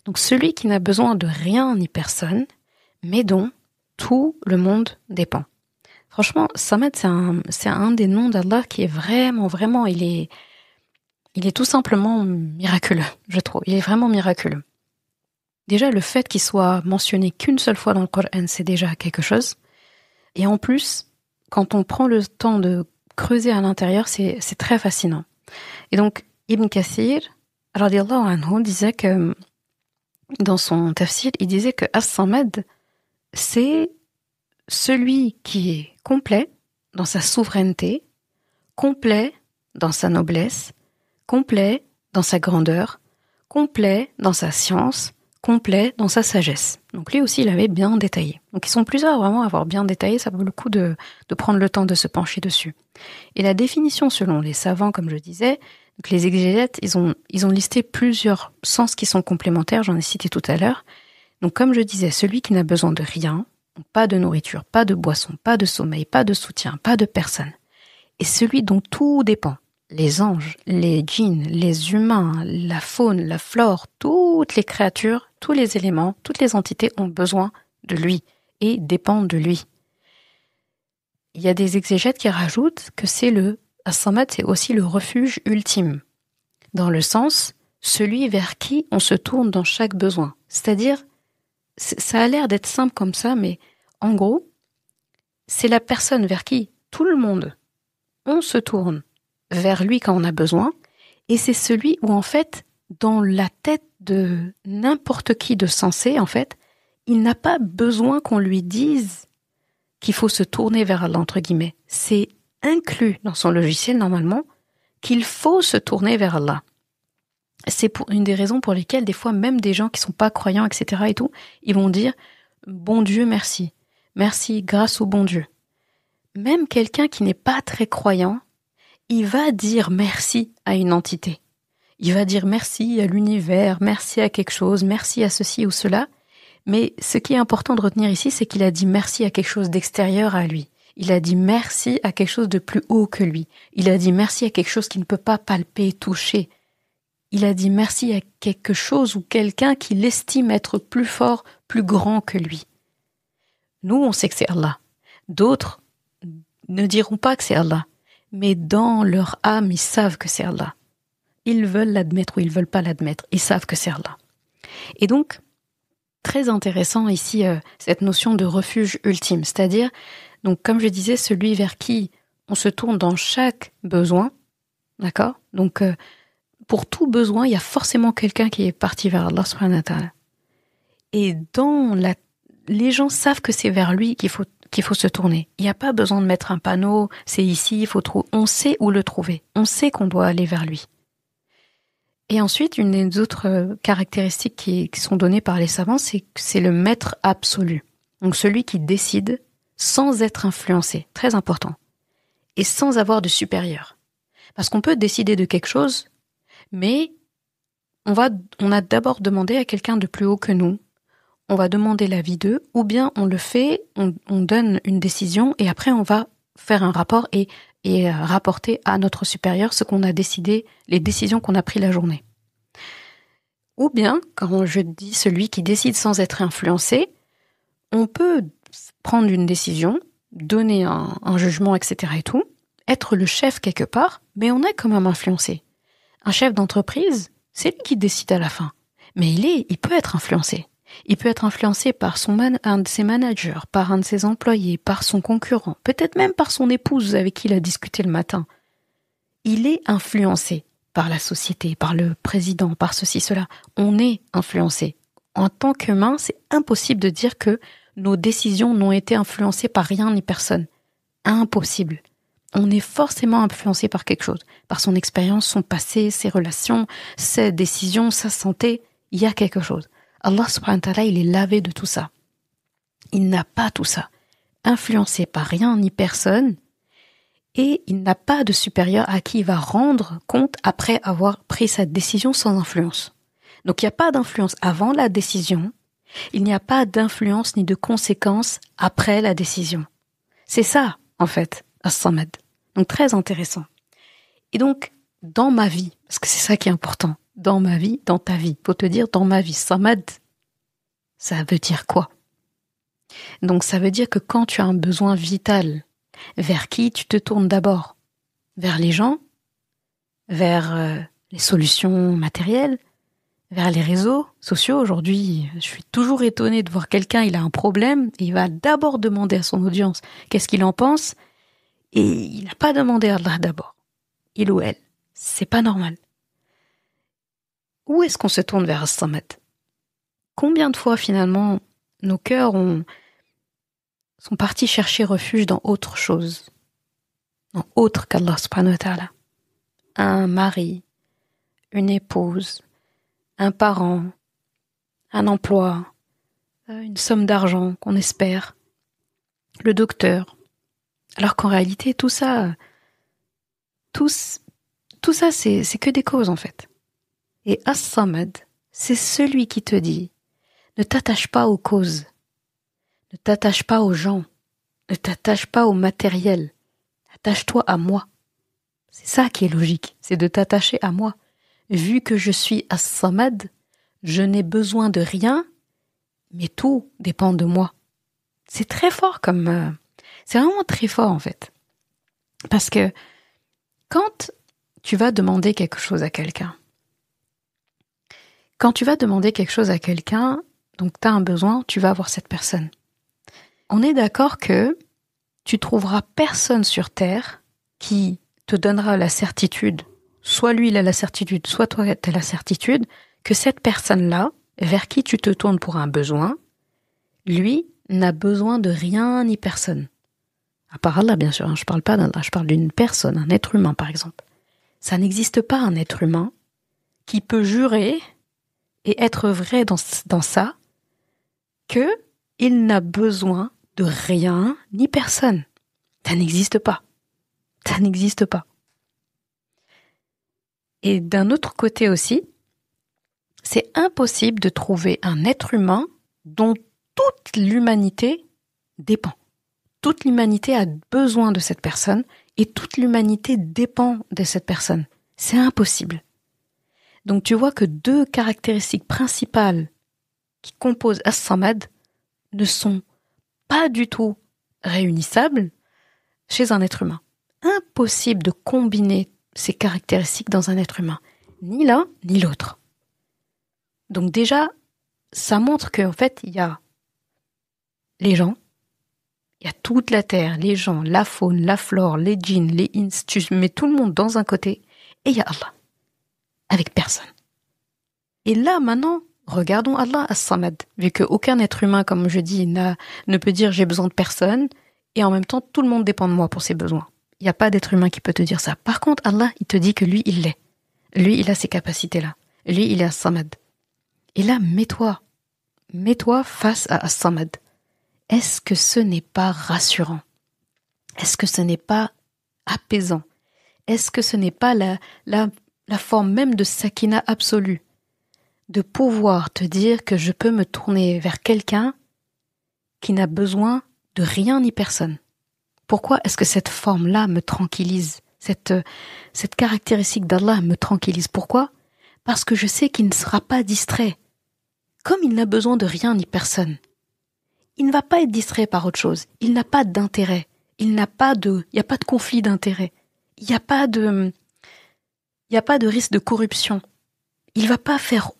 Donc celui qui n'a besoin de rien ni personne, mais dont tout le monde dépend. Franchement, Samad, c'est un des noms d'Allah qui est vraiment, il est tout simplement miraculeux, je trouve. Il est vraiment miraculeux. Déjà, le fait qu'il soit mentionné qu'une seule fois dans le Coran, c'est déjà quelque chose. Et en plus, quand on prend le temps de creuser à l'intérieur, c'est très fascinant. Et donc, Ibn Kathir, radiyallahu anhu, disait que, dans son tafsir, il disait que As-Samad, c'est celui qui est complet dans sa souveraineté, complet dans sa noblesse, complet dans sa grandeur, complet dans sa science, complet dans sa sagesse. Donc lui aussi, il avait bien détaillé. Donc ils sont plusieurs vraiment à avoir bien détaillé, ça vaut le coup de prendre le temps de se pencher dessus. Et la définition selon les savants, comme je disais, donc les exégètes, ils ont listé plusieurs sens qui sont complémentaires, j'en ai cité tout à l'heure. Donc comme je disais, celui qui n'a besoin de rien, pas de nourriture, pas de boisson, pas de sommeil, pas de soutien, pas de personne. Et celui dont tout dépend, les anges, les djinns, les humains, la faune, la flore, toutes les créatures, tous les éléments, toutes les entités ont besoin de lui et dépendent de lui. Il y a des exégètes qui rajoutent que As-Samad, c'est aussi le refuge ultime, dans le sens, celui vers qui on se tourne dans chaque besoin. C'est-à-dire, ça a l'air d'être simple comme ça, mais en gros, c'est la personne vers qui tout le monde, on se tourne vers lui quand on a besoin, et c'est celui où en fait, dans la tête de n'importe qui de sensé, en fait, il n'a pas besoin qu'on lui dise qu'il faut se tourner vers Allah, entre guillemets. C'est inclus dans son logiciel, normalement, qu'il faut se tourner vers Allah. C'est une des raisons pour lesquelles, des fois, même des gens qui sont pas croyants, etc. et tout, ils vont dire « Bon Dieu, merci. Merci, grâce au bon Dieu. » Même quelqu'un qui n'est pas très croyant, il va dire merci à une entité. Il va dire merci à l'univers, merci à quelque chose, merci à ceci ou cela. Mais ce qui est important de retenir ici, c'est qu'il a dit merci à quelque chose d'extérieur à lui. Il a dit merci à quelque chose de plus haut que lui. Il a dit merci à quelque chose qui ne peut pas palper, toucher. Il a dit merci à quelque chose ou quelqu'un qu'il estime être plus fort, plus grand que lui. Nous, on sait que c'est Allah. D'autres ne diront pas que c'est Allah. Mais dans leur âme, ils savent que c'est Allah. Ils veulent l'admettre ou ils veulent pas l'admettre. Ils savent que c'est Allah. Et donc, très intéressant ici, cette notion de refuge ultime. C'est-à-dire, donc, comme je disais, celui vers qui on se tourne dans chaque besoin. D'accord ? Donc, pour tout besoin, il y a forcément quelqu'un qui est parti vers Allah subhanahu wa ta'ala. Et les gens savent que c'est vers lui qu'il faut se tourner. Il n'y a pas besoin de mettre un panneau, c'est ici, il faut trouver. On sait où le trouver. On sait qu'on doit aller vers lui. Et ensuite, une des autres caractéristiques qui sont données par les savants, c'est que c'est le maître absolu. Donc celui qui décide sans être influencé. Très important. Et sans avoir de supérieur. Parce qu'on peut décider de quelque chose, mais on a d'abord demandé à quelqu'un de plus haut que nous. On va demander l'avis d'eux, ou bien on le fait, on donne une décision, et après on va faire un rapport et rapporter à notre supérieur ce qu'on a décidé, les décisions qu'on a prises la journée. Ou bien, quand je dis celui qui décide sans être influencé, on peut prendre une décision, donner un jugement, etc. et tout, être le chef quelque part, mais on est quand même influencé. Un chef d'entreprise, c'est lui qui décide à la fin. Mais il peut être influencé. Il peut être influencé par un de ses managers, par un de ses employés, par son concurrent, peut-être même par son épouse avec qui il a discuté le matin. Il est influencé par la société, par le président, par ceci, cela. On est influencé. En tant qu'humain, c'est impossible de dire que nos décisions n'ont été influencées par rien ni personne. Impossible. On est forcément influencé par quelque chose, par son expérience, son passé, ses relations, ses décisions, sa santé. Il y a quelque chose. Allah subhanahu wa ta'ala, il est lavé de tout ça. Il n'a pas tout ça. Influencé par rien ni personne, et il n'a pas de supérieur à qui il va rendre compte après avoir pris sa décision sans influence. Donc il n'y a pas d'influence avant la décision, il n'y a pas d'influence ni de conséquences après la décision. C'est ça, en fait, As-Samad. Donc très intéressant. Et donc, dans ma vie, parce que c'est ça qui est important, dans ma vie, dans ta vie, faut te dire dans ma vie, Samad, ça veut dire quoi? Donc ça veut dire que quand tu as un besoin vital, vers qui tu te tournes d'abord? Vers les gens? Vers les solutions matérielles? Vers les réseaux sociaux? Aujourd'hui, je suis toujours étonnée de voir quelqu'un, il a un problème, et il va d'abord demander à son audience qu'est-ce qu'il en pense, et il n'a pas demandé à Allah d'abord. Il ou elle. C'est pas normal. Où est-ce qu'on se tourne vers As-Samad? Combien de fois, finalement, nos cœurs sont partis chercher refuge dans autre chose, dans autre qu'Allah subhanahu wa ta'ala. Un mari, une épouse, un parent, un emploi, une somme d'argent qu'on espère, le docteur. Alors qu'en réalité, tout ça, c'est que des causes en fait. Et As-Samad, c'est celui qui te dit, ne t'attache pas aux causes, ne t'attache pas aux gens, ne t'attache pas au matériel, attache-toi à moi. C'est ça qui est logique, c'est de t'attacher à moi. Vu que je suis As-Samad, je n'ai besoin de rien, mais tout dépend de moi. C'est très fort c'est vraiment très fort en fait. Parce que quand tu vas demander quelque chose à quelqu'un, donc tu as un besoin, tu vas voir cette personne. On est d'accord que tu trouveras personne sur Terre qui te donnera la certitude, soit lui il a la certitude, soit toi tu as la certitude, que cette personne-là, vers qui tu te tournes pour un besoin, lui n'a besoin de rien ni personne. À part Allah, bien sûr, je parle pas d'Allah, je parle d'une personne, un être humain par exemple. Ça n'existe pas un être humain qui peut jurer et être vrai dans ça, que il n'a besoin de rien ni personne. Ça n'existe pas. Ça n'existe pas. Et d'un autre côté aussi, c'est impossible de trouver un être humain dont toute l'humanité dépend. Toute l'humanité a besoin de cette personne et toute l'humanité dépend de cette personne. C'est impossible. Donc tu vois que deux caractéristiques principales qui composent As-Samad ne sont pas du tout réunissables chez un être humain. Impossible de combiner ces caractéristiques dans un être humain. Ni l'un, ni l'autre. Donc déjà, ça montre qu'en fait, il y a les gens, il y a toute la terre, les gens, la faune, la flore, les djinns, les ins, tu mets tout le monde dans un côté, et il y a Allah, avec personne. Et là, maintenant, regardons Allah as-Samad, vu qu'aucun être humain, comme je dis, ne peut dire j'ai besoin de personne, et en même temps, tout le monde dépend de moi pour ses besoins. Il n'y a pas d'être humain qui peut te dire ça. Par contre, Allah, il te dit que lui, il l'est. Lui, il a ces capacités-là. Lui, il est as-Samad. Et là, mets-toi face à as-Samad. Est-ce que ce n'est pas rassurant? Est-ce que ce n'est pas apaisant? Est-ce que ce n'est pas la forme même de sakina absolue? De pouvoir te dire que je peux me tourner vers quelqu'un qui n'a besoin de rien ni personne. Pourquoi est-ce que cette forme-là me tranquillise? Cette caractéristique d'Allah me tranquillise. Pourquoi? Parce que je sais qu'il ne sera pas distrait. Comme il n'a besoin de rien ni personne, il ne va pas être distrait par autre chose. Il n'a pas d'intérêt. Il n'y a pas de conflit d'intérêt. Il n'y a pas de risque de corruption. Il va pas faire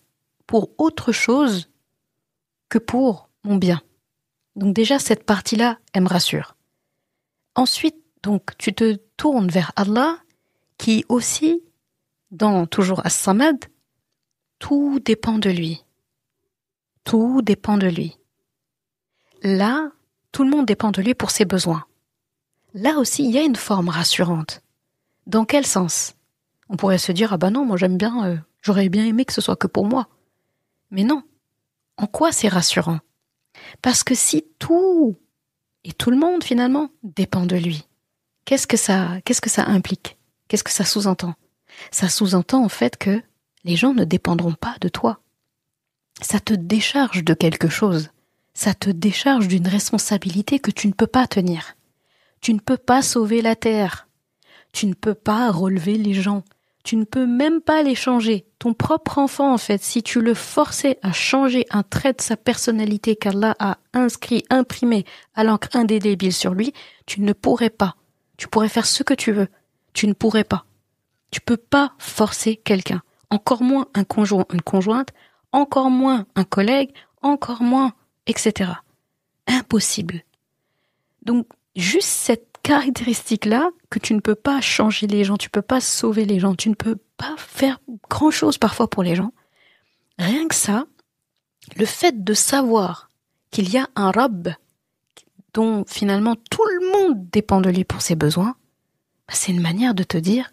pour autre chose que pour mon bien. Donc déjà, cette partie-là, elle me rassure. Ensuite, donc, tu te tournes vers Allah, qui aussi, toujours As-Samad, tout dépend de lui. Tout dépend de lui. Là, tout le monde dépend de lui pour ses besoins. Là aussi, il y a une forme rassurante. Dans quel sens? On pourrait se dire, ah ben non, moi j'aime bien, j'aurais bien aimé que ce soit que pour moi. Mais non. En quoi c'est rassurant? Parce que si tout, et tout le monde finalement, dépend de lui, qu'est-ce que ça implique? Qu'est-ce que ça sous-entend? Ça sous-entend en fait que les gens ne dépendront pas de toi. Ça te décharge de quelque chose. Ça te décharge d'une responsabilité que tu ne peux pas tenir. Tu ne peux pas sauver la terre. Tu ne peux pas relever les gens. Tu ne peux même pas les changer. Ton propre enfant, en fait, si tu le forçais à changer un trait de sa personnalité qu'Allah a inscrit, imprimé à l'encre indélébile sur lui, tu ne pourrais pas. Tu pourrais faire ce que tu veux. Tu ne pourrais pas. Tu peux pas forcer quelqu'un. Encore moins un conjoint, une conjointe, encore moins un collègue, encore moins, etc. Impossible. Donc, juste cette caractéristique-là, que tu ne peux pas changer les gens, tu peux pas sauver les gens, tu ne peux pas faire grand-chose parfois pour les gens. Rien que ça, le fait de savoir qu'il y a un Rabb dont finalement tout le monde dépend de lui pour ses besoins, c'est une manière de te dire,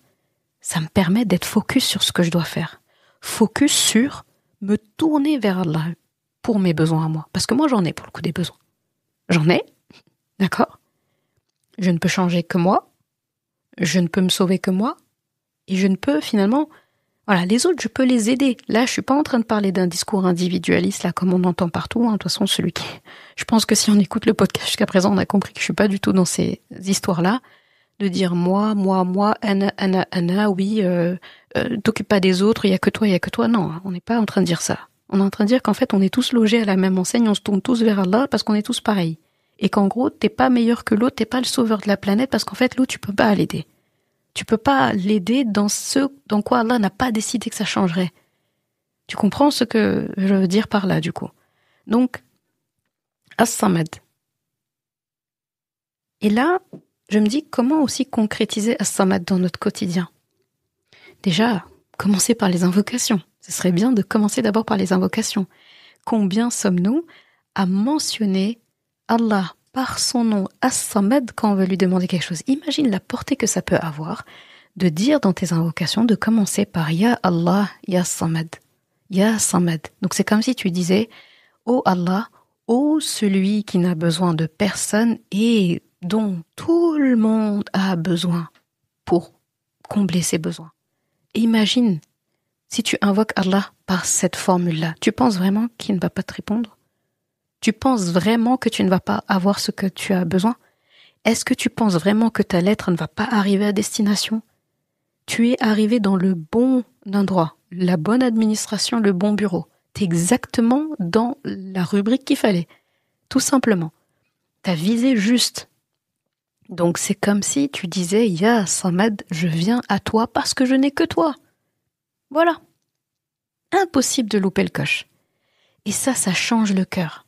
ça me permet d'être focus sur ce que je dois faire. Focus sur me tourner vers Allah pour mes besoins à moi. Parce que moi, j'en ai pour le coup des besoins. J'en ai, d'accord? Je ne peux changer que moi, je ne peux me sauver que moi, et je ne peux finalement... Voilà, les autres, je peux les aider. Là, je suis pas en train de parler d'un discours individualiste, là, comme on entend partout. De toute façon, celui qui... Je pense que si on écoute le podcast jusqu'à présent, on a compris que je suis pas du tout dans ces histoires-là, de dire moi, ana, oui, t'occupe pas des autres, il y a que toi. Non, on n'est pas en train de dire ça. On est en train de dire qu'en fait, on est tous logés à la même enseigne, on se tourne tous vers Allah parce qu'on est tous pareils. Et qu'en gros, t'es pas meilleur que l'autre, t'es pas le sauveur de la planète parce qu'en fait, l'autre, tu peux pas l'aider. Tu peux pas l'aider dans ce dans quoi Allah n'a pas décidé que ça changerait. Tu comprends ce que je veux dire par là, du coup. Donc, As-Samad, Et là, je me dis comment aussi concrétiser As-Samad dans notre quotidien. Déjà, commencer par les invocations. Ce serait bien de commencer d'abord par les invocations. Combien sommes-nous à mentionner Allah par son nom As-Samad quand on veut lui demander quelque chose? Imagine la portée que ça peut avoir de dire dans tes invocations, de commencer par Ya Allah, Ya Samad. Ya Samad. Donc c'est comme si tu disais, ô Allah, ô celui qui n'a besoin de personne et dont tout le monde a besoin pour combler ses besoins. Et imagine, si tu invoques Allah par cette formule-là, tu penses vraiment qu'il ne va pas te répondre? Tu penses vraiment que tu ne vas pas avoir ce que tu as besoin? Est-ce que tu penses vraiment que ta lettre ne va pas arriver à destination? Tu es arrivé dans le bon endroit, la bonne administration, le bon bureau. Tu es exactement dans la rubrique qu'il fallait. Tout simplement. Tu as visé juste. Donc c'est comme si tu disais, Ya Samad, je viens à toi parce que je n'ai que toi. Voilà. Impossible de louper le coche. Et ça change le cœur.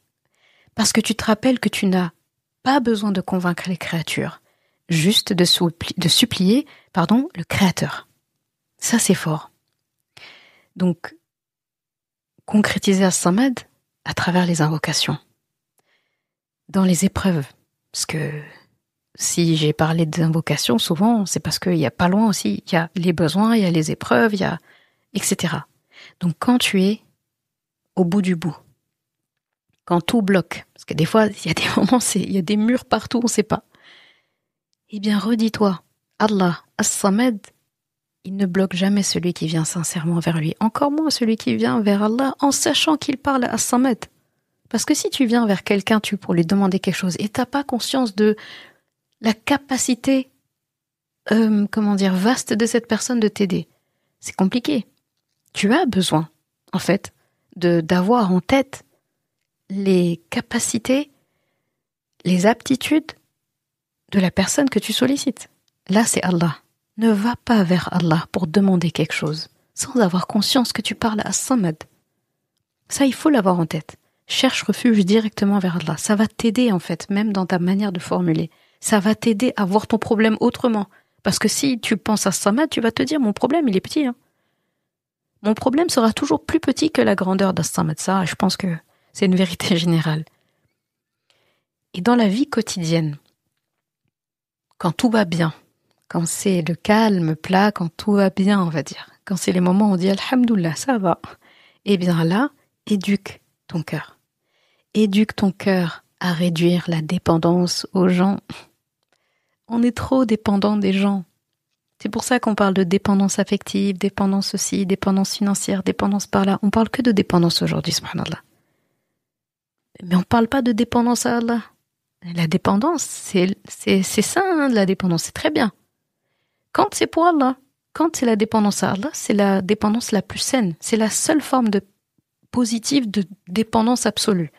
Parce que tu te rappelles que tu n'as pas besoin de convaincre les créatures, juste de supplier, le Créateur. Ça, c'est fort. Donc, concrétiser As-Samad à travers les invocations. Dans les épreuves, parce que si j'ai parlé des invocations, souvent, c'est parce qu'il y a pas loin aussi, il y a les besoins, il y a les épreuves, il y a etc. Donc, quand tu es au bout du bout, quand tout bloque, parce que des fois, il y a des moments, il y a des murs partout, on ne sait pas. Eh bien, redis-toi, Allah, As-Samad, il ne bloque jamais celui qui vient sincèrement vers lui, encore moins celui qui vient vers Allah en sachant qu'il parle à As-Samad. Parce que si tu viens vers quelqu'un pour lui demander quelque chose et tu n'as pas conscience de la capacité, vaste de cette personne de t'aider, c'est compliqué. Tu as besoin, en fait, d'avoir en tête les capacités, les aptitudes de la personne que tu sollicites. Là, c'est Allah. Ne va pas vers Allah pour demander quelque chose sans avoir conscience que tu parles à As-Samad. Ça, il faut l'avoir en tête. Cherche refuge directement vers Allah. Ça va t'aider, en fait, même dans ta manière de formuler. Ça va t'aider à voir ton problème autrement. Parce que si tu penses à As-Samad, tu vas te dire, mon problème, il est petit. Mon problème sera toujours plus petit que la grandeur d'As-Samad. Ça, je pense que c'est une vérité générale. Et dans la vie quotidienne, quand tout va bien, quand c'est le calme plat, quand tout va bien, on va dire, quand c'est les moments où on dit Alhamdoulilah, ça va, eh bien là, éduque ton cœur. Éduque ton cœur à réduire la dépendance aux gens. On est trop dépendant des gens. C'est pour ça qu'on parle de dépendance affective, dépendance ceci, dépendance financière, dépendance par là. On parle que de dépendance aujourd'hui, subhanallah. Mais on parle pas de dépendance à Allah. La dépendance, c'est ça, la dépendance, c'est très bien. Quand c'est pour Allah, quand c'est la dépendance à Allah, c'est la dépendance la plus saine. C'est la seule forme de positive de dépendance absolue.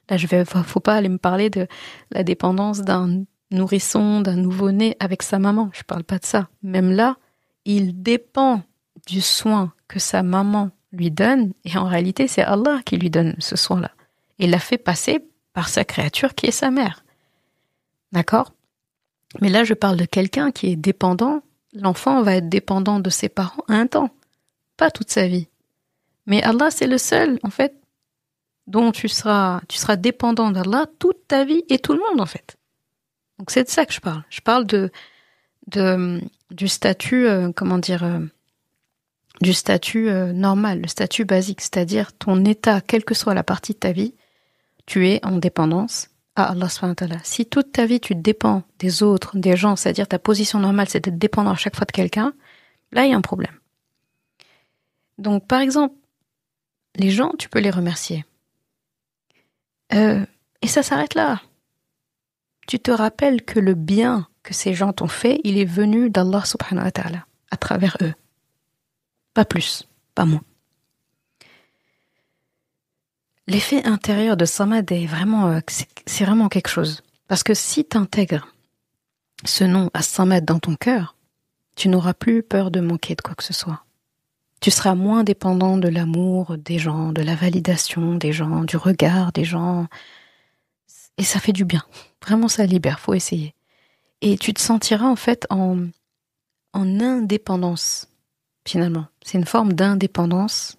Là, faut pas aller me parler de la dépendance d'un nourrisson, d'un nouveau-né avec sa maman. Je parle pas de ça. Même là, il dépend du soin que sa maman lui donne, et en réalité, c'est Allah qui lui donne ce soin-là. Et l'a fait passer par sa créature qui est sa mère. D'accord? Mais là, je parle de quelqu'un qui est dépendant. L'enfant va être dépendant de ses parents à un temps, pas toute sa vie. Mais Allah, c'est le seul, en fait, dont tu seras dépendant d'Allah toute ta vie et tout le monde, en fait. Donc c'est de ça que je parle. Je parle du statut, du statut normal, le statut basique, c'est-à-dire ton état, quelle que soit la partie de ta vie, tu es en dépendance à Allah subhanahu wa ta'ala. Si toute ta vie tu dépends des autres, des gens, c'est-à-dire ta position normale c'est d'être dépendant à chaque fois de quelqu'un, là il y a un problème. Donc par exemple, les gens, tu peux les remercier. Et ça s'arrête là. Tu te rappelles que le bien que ces gens t'ont fait, il est venu d'Allah subhanahu wa ta'ala, à travers eux. Pas plus, pas moins. L'effet intérieur de Samad est vraiment, c'est vraiment quelque chose. Parce que si tu intègres ce nom As-Samad dans ton cœur, tu n'auras plus peur de manquer de quoi que ce soit. Tu seras moins dépendant de l'amour des gens, de la validation des gens, du regard des gens. Et ça fait du bien. Vraiment, ça libère, faut essayer. Et tu te sentiras en fait en indépendance, finalement. C'est une forme d'indépendance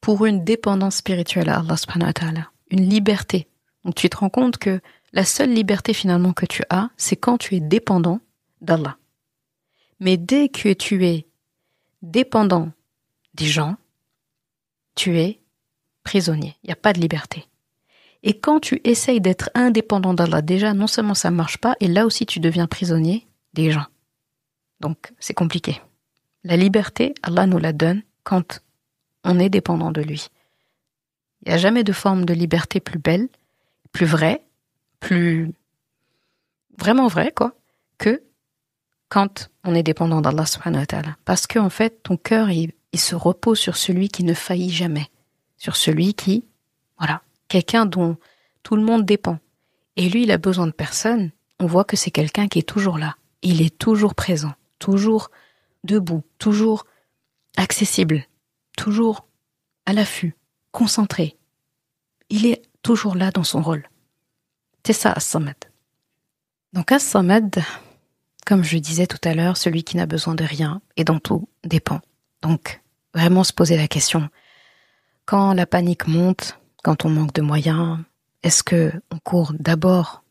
pour une dépendance spirituelle à Allah subhanahu wa ta'ala. Une liberté. Donc tu te rends compte que la seule liberté finalement que tu as, c'est quand tu es dépendant d'Allah. Mais dès que tu es dépendant des gens, tu es prisonnier. Il n'y a pas de liberté. Et quand tu essayes d'être indépendant d'Allah, déjà, non seulement ça ne marche pas, et là aussi tu deviens prisonnier des gens. Donc, c'est compliqué. La liberté, Allah nous la donne quand on est dépendant de lui. Il n'y a jamais de forme de liberté plus belle, plus vraie, plus vraiment vraie, quoi, que quand on est dépendant d'Allah subhanahu wa ta'ala. Parce qu'en fait, ton cœur, il se repose sur celui qui ne faillit jamais. Sur celui qui, voilà, quelqu'un dont tout le monde dépend. Et lui, il a besoin de personne. On voit que c'est quelqu'un qui est toujours là. Il est toujours présent, toujours debout, toujours accessible, toujours à l'affût, concentré. Il est toujours là dans son rôle. C'est ça, As-Samad. Donc As-Samad, comme je disais tout à l'heure, celui qui n'a besoin de rien et dont tout dépend. Donc, vraiment se poser la question. Quand la panique monte, quand on manque de moyens, est-ce qu'on court d'abord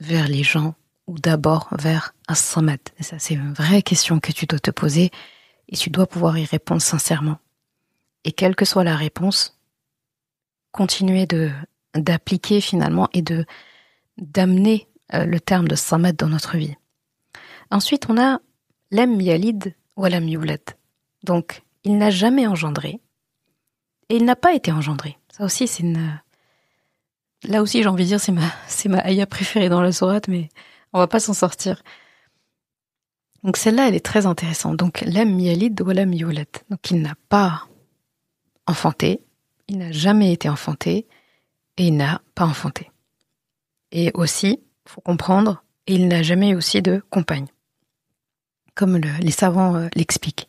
vers les gens ou d'abord vers As-Samad? Et ça, c'est une vraie question que tu dois te poser et tu dois pouvoir y répondre sincèrement. Et quelle que soit la réponse, continuer d'appliquer finalement et d'amener le terme de Samad dans notre vie. Ensuite, on a Lam Yalid wa Lam Yulad. Donc, il n'a jamais engendré et il n'a pas été engendré. Ça aussi, c'est une... Là aussi, j'ai envie de dire, c'est ma ayah préférée dans la sourate, mais on va pas s'en sortir. Donc celle-là, elle est très intéressante. Donc, Lam Yalid wa Lam Yulad. Donc, il n'a pas enfanté, il n'a jamais été enfanté et il n'a pas enfanté. Et aussi, faut comprendre, il n'a jamais eu aussi de compagne, comme les savants l'expliquent.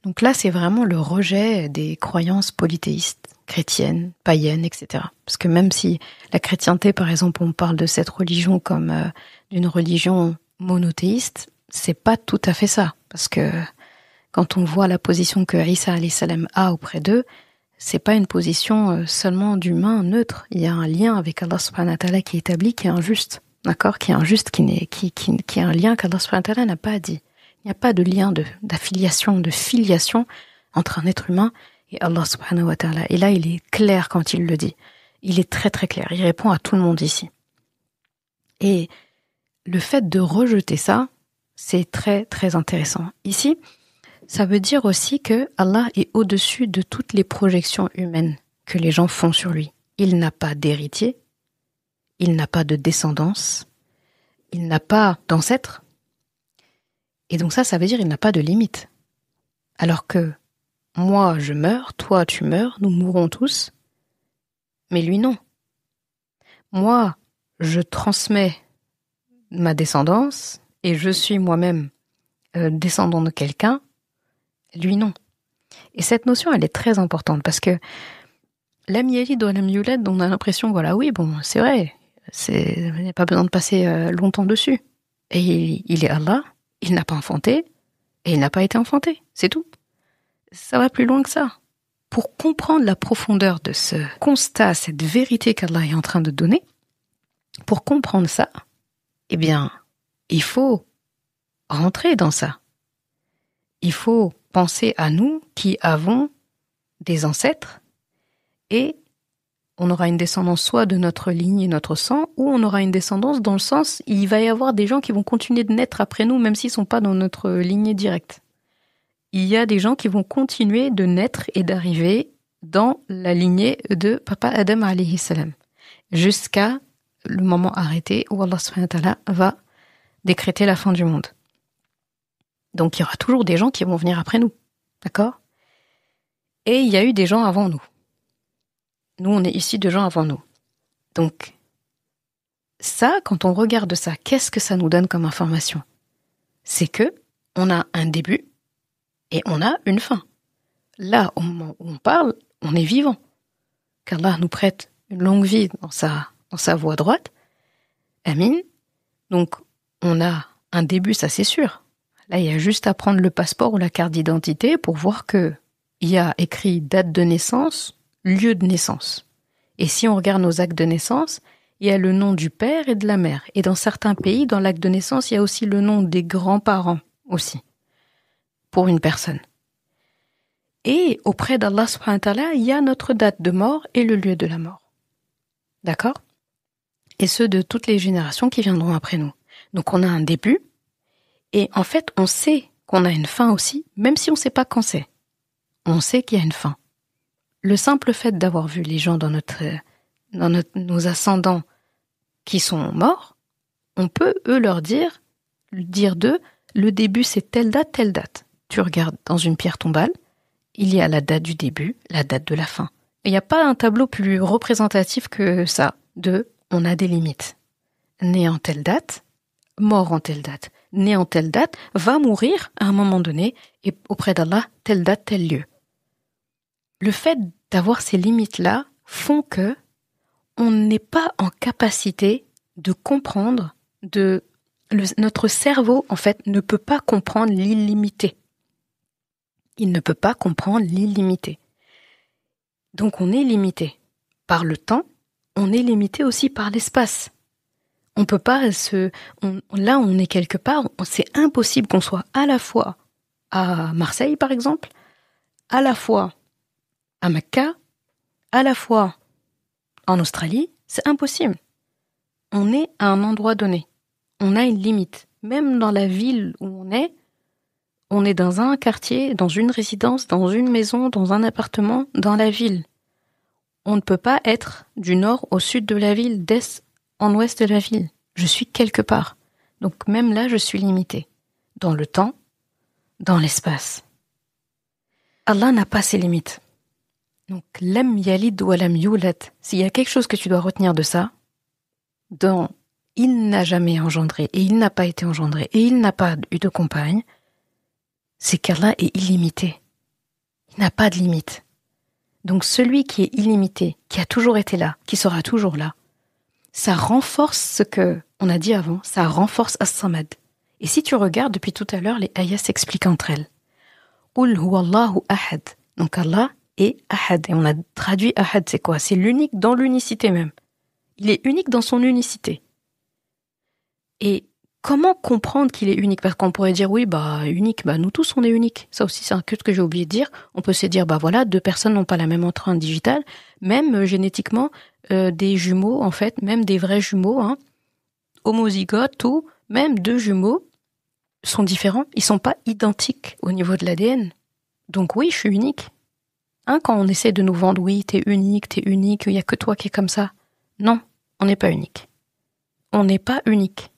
Donc là, c'est vraiment le rejet des croyances polythéistes, chrétiennes, païennes, etc. Parce que même si la chrétienté, par exemple, on parle de cette religion comme d'une religion monothéiste, c'est pas tout à fait ça. Parce que quand on voit la position que Isa alayhi salam a auprès d'eux, c'est pas une position seulement d'humain neutre. Il y a un lien avec Allah subhanahu wa ta'ala qui est établi, qui est injuste. D'accord? Qui est injuste, qui est un lien qu'Allah subhanahu wa ta'ala n'a pas dit. Il n'y a pas de lien d'affiliation, de filiation entre un être humain et Allah subhanahu wa ta'ala. Et là, il est clair quand il le dit. Il est très très clair. Il répond à tout le monde ici. Et le fait de rejeter ça, c'est très très intéressant. Ici, ça veut dire aussi que Allah est au-dessus de toutes les projections humaines que les gens font sur lui. Il n'a pas d'héritier, il n'a pas de descendance, il n'a pas d'ancêtre. Et donc ça veut dire qu'il n'a pas de limite. Alors que moi, je meurs, toi, tu meurs, nous mourrons tous, mais lui, non. Moi, je transmets ma descendance et je suis moi-même descendant de quelqu'un, lui, non. Et cette notion, elle est très importante parce que Lam Yalid wa Lam Yulad, on a l'impression, voilà, oui, bon, c'est vrai, il n'y a pas besoin de passer longtemps dessus. Et il est Allah, il n'a pas enfanté, et il n'a pas été enfanté, c'est tout. Ça va plus loin que ça. Pour comprendre la profondeur de ce constat, cette vérité qu'Allah est en train de donner, pour comprendre ça, eh bien, il faut rentrer dans ça. Il faut penser à nous qui avons des ancêtres et on aura une descendance soit de notre ligne et notre sang, ou on aura une descendance dans le sens, il va y avoir des gens qui vont continuer de naître après nous, même s'ils ne sont pas dans notre lignée directe. Il y a des gens qui vont continuer de naître et d'arriver dans la lignée de Papa Adam alayhi salam, jusqu'à le moment arrêté où Allah subhanahu wa ta'ala va décréter la fin du monde. Donc il y aura toujours des gens qui vont venir après nous, d'accord? Et il y a eu des gens avant nous. Nous, on est issus de gens avant nous. Donc, ça, quand on regarde ça, qu'est-ce que ça nous donne comme information? C'est que on a un début et on a une fin. Là, au moment où on parle, on est vivant. Qu'Allah nous prête une longue vie dans sa voie droite. Amin. Donc, on a un début, ça c'est sûr. Là, il y a juste à prendre le passeport ou la carte d'identité pour voir que il y a écrit date de naissance, lieu de naissance. Et si on regarde nos actes de naissance, il y a le nom du père et de la mère. Et dans certains pays, dans l'acte de naissance, il y a aussi le nom des grands-parents aussi, pour une personne. Et auprès d'Allah subhanahu wa ta'ala, il y a notre date de mort et le lieu de la mort. D'accord ? Et ceux de toutes les générations qui viendront après nous. Donc on a un début, et en fait on sait qu'on a une fin aussi, même si on ne sait pas quand c'est. On sait qu'il y a une fin. Le simple fait d'avoir vu les gens dans nos ascendants qui sont morts, on peut, eux, leur dire d'eux, le début c'est telle date. Tu regardes dans une pierre tombale, il y a la date du début, la date de la fin. Il n'y a pas un tableau plus représentatif que ça, on a des limites. Né en telle date, mort en telle date. Né en telle date, va mourir à un moment donné, et auprès d'Allah, telle date, tel lieu. Le fait d'avoir ces limites-là font que on n'est pas en capacité de comprendre, notre cerveau, en fait, ne peut pas comprendre l'illimité. Il ne peut pas comprendre l'illimité. Donc on est limité par le temps, on est limité aussi par l'espace. On peut pas là on est quelque part, c'est impossible qu'on soit à la fois à Marseille par exemple, à la fois à Mecca, à la fois en Australie, c'est impossible. On est à un endroit donné. On a une limite. Même dans la ville où on est dans un quartier, dans une résidence, dans une maison, dans un appartement, dans la ville. On ne peut pas être du nord au sud de la ville, d'est en ouest de la ville. Je suis quelque part. Donc même là, je suis limitée. Dans le temps, dans l'espace. Allah n'a pas ses limites. Donc, lam yalid wa lam yulad. S'il y a quelque chose que tu dois retenir de ça, il n'a jamais engendré, et il n'a pas été engendré, et il n'a pas eu de compagne, c'est qu'Allah est illimité. Il n'a pas de limite. Donc celui qui est illimité, qui a toujours été là, qui sera toujours là, ça renforce ce que on a dit avant, ça renforce As-Samad. Et si tu regardes depuis tout à l'heure, les ayats s'expliquent entre elles. Qul huwallahu ahad. Donc Allah est ahad. Et on a traduit ahad, c'est quoi ? C'est l'unique dans l'unicité même. Il est unique dans son unicité. Et comment comprendre qu'il est unique ? Parce qu'on pourrait dire, oui, unique, nous tous on est uniques. Ça aussi, c'est un truc que j'ai oublié de dire. On peut se dire, voilà, deux personnes n'ont pas la même empreinte digitale. Même génétiquement, des jumeaux, en fait, même des vrais jumeaux, homozygotes, tout, même deux jumeaux sont différents. Ils sont pas identiques au niveau de l'ADN. Donc oui, je suis unique. Quand on essaie de nous vendre, oui, t'es unique, il y a que toi qui est comme ça. Non, on n'est pas unique. On n'est pas unique.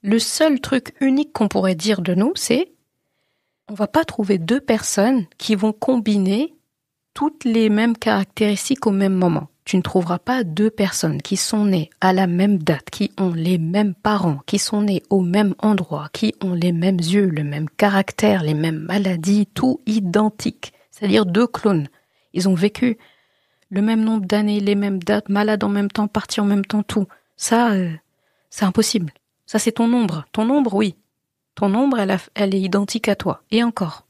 Le seul truc unique qu'on pourrait dire de nous, c'est on va pas trouver deux personnes qui vont combiner toutes les mêmes caractéristiques au même moment. Tu ne trouveras pas deux personnes qui sont nées à la même date, qui ont les mêmes parents, qui sont nées au même endroit, qui ont les mêmes yeux, le même caractère, les mêmes maladies, tout identique. C'est-à-dire deux clones. Ils ont vécu le même nombre d'années, les mêmes dates, malades en même temps, partis en même temps, tout. Ça, c'est impossible. Ça, c'est ton ombre. Ton ombre, oui. Ton ombre, elle est identique à toi. Et encore.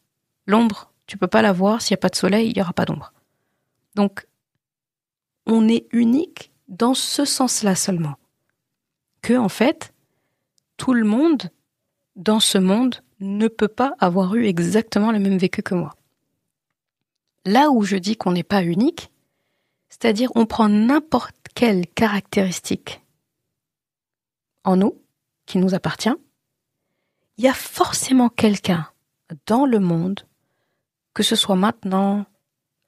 L'ombre, tu peux pas la voir. S'il n'y a pas de soleil, il n'y aura pas d'ombre. Donc, on est unique dans ce sens-là seulement. Que, en fait, tout le monde, dans ce monde, ne peut pas avoir eu exactement le même vécu que moi. Là où je dis qu'on n'est pas unique, c'est-à-dire on prend n'importe quelle caractéristique en nous, qui nous appartient, il y a forcément quelqu'un dans le monde, que ce soit maintenant,